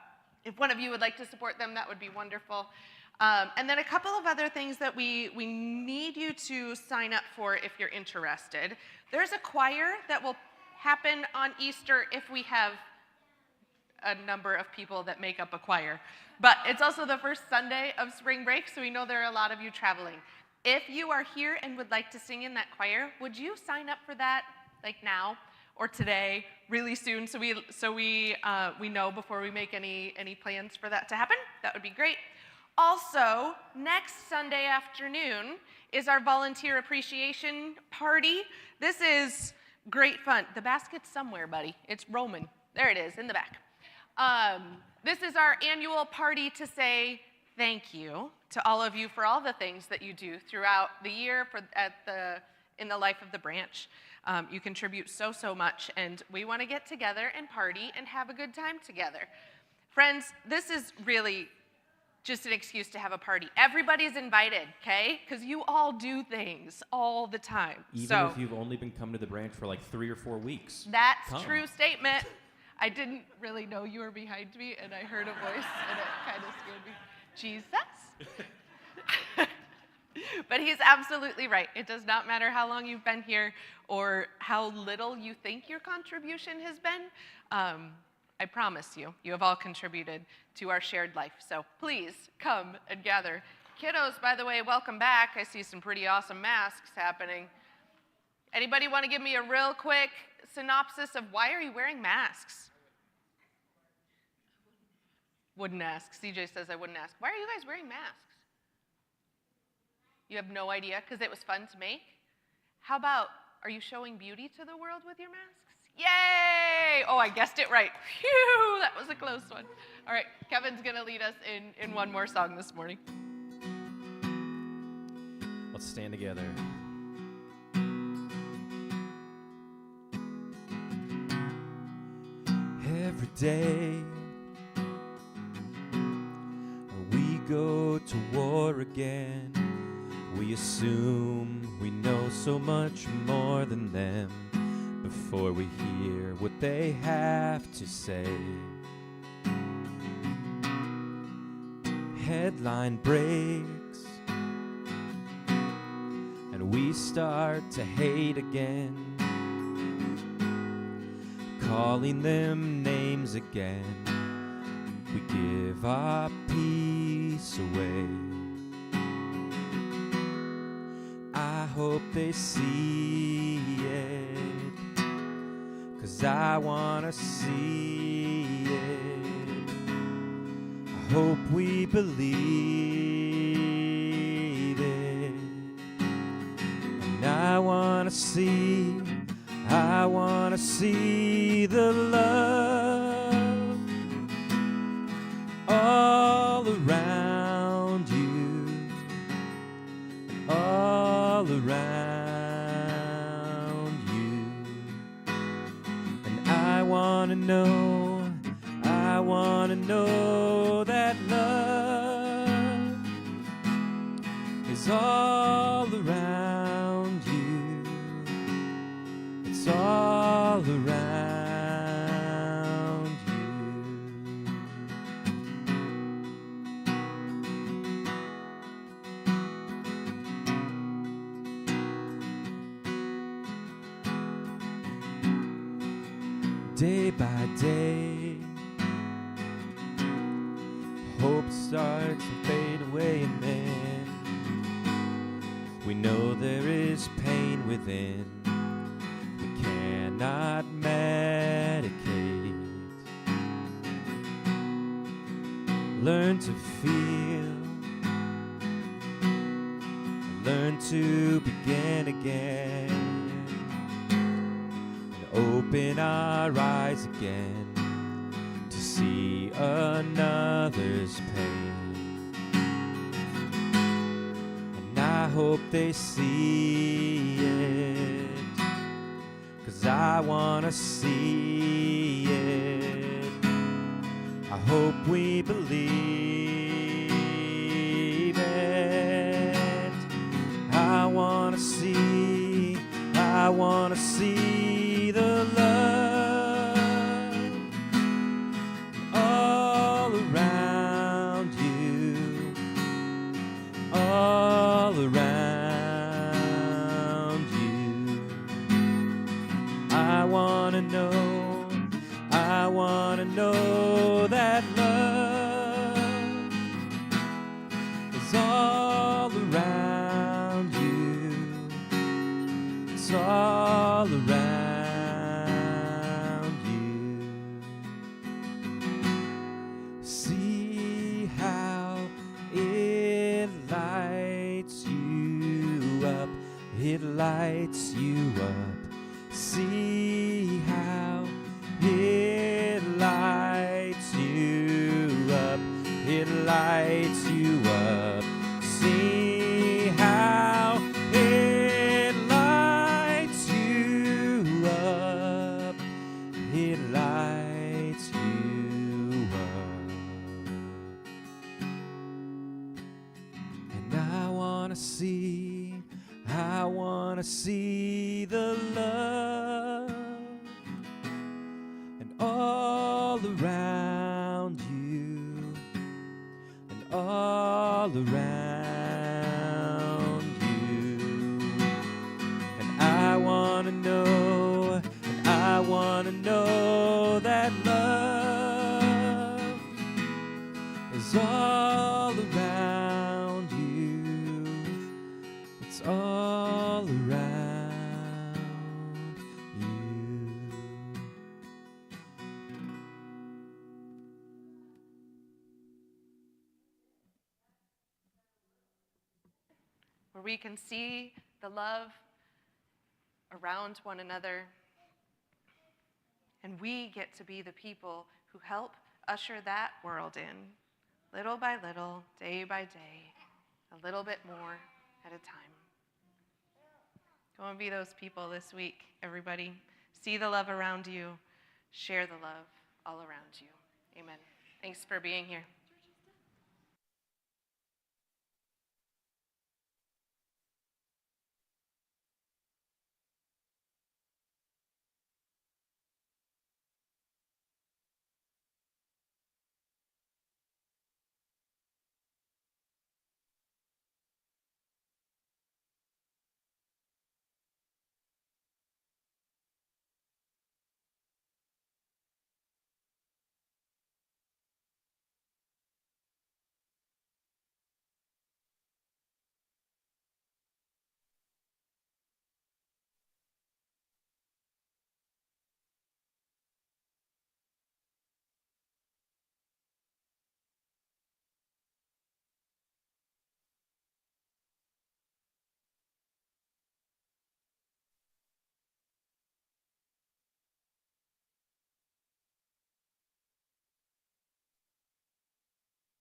if one of you would like to support them, that would be wonderful. And then a couple of other things that we need you to sign up for if you're interested. There's a choir that will happen on Easter if we have a number of people that make up a choir. But it's also the first Sunday of spring break, so we know there are a lot of you traveling. If you are here and would like to sing in that choir, would you sign up for that like now? or today, really soon, so we know before we make any plans for that to happen. That would be great. Also, next Sunday afternoon is our volunteer appreciation party. This is great fun. The basket's somewhere, buddy. It's Roman. There it is, in the back. This is our annual party to say thank you to all of you for all the things that you do throughout the year in the life of the branch. You contribute so much, and we want to get together and party and have a good time together. Friends, this is really just an excuse to have a party. Everybody's invited, okay? Because you all do things all the time. Even if you've only been coming to the branch for like 3 or 4 weeks. That's Come. true statement. I didn't really know you were behind me, and I heard a voice, and it kind of scared me. Jesus? But he's absolutely right. It does not matter how long you've been here or how little you think your contribution has been. I promise you, you have all contributed to our shared life. So please come and gather. Kiddos, by the way, welcome back. I see some pretty awesome masks happening. Anybody want to give me a real quick synopsis of why are you wearing masks? Wouldn't ask. CJ says I wouldn't ask. Why are you guys wearing masks? You have no idea because it was fun to make? How about, are you showing beauty to the world with your masks? Yay! Oh, I guessed it right. Phew, that was a close one. All right, Kevin's going to lead us in one more song this morning. Let's stand together. Every day we go to war again, we assume we know so much more than them before we hear what they have to say. Headline breaks and we start to hate again, calling them names again. We give our peace away. I hope they see it, 'cause I wanna see it. I hope we believe it. And I wanna see the love all around you, all around you. And I wanna know that love is all around you. It's all around you. Day by day, hope starts to fade away, and then we know there is pain within. We cannot medicate. Learn to feel, learn to begin again, and open our eyes again to see another's pain. And I hope they see it, 'cause I wanna see it. I hope we believe it. I wanna see the love all around you, all around you. I wanna know that love is all around you. It's all around lights you up. See how it lights you up. It lights you up. See how it lights you up. It lights you up. And I wanna see the love and all around you and all around you. And I wanna know that love is all around you. It's all around you. Where we can see the love around one another, and we get to be the people who help usher that world in, little by little, day by day, a little bit more at a time. Go and be those people this week, everybody. See the love around you, share the love all around you. Amen. Thanks for being here.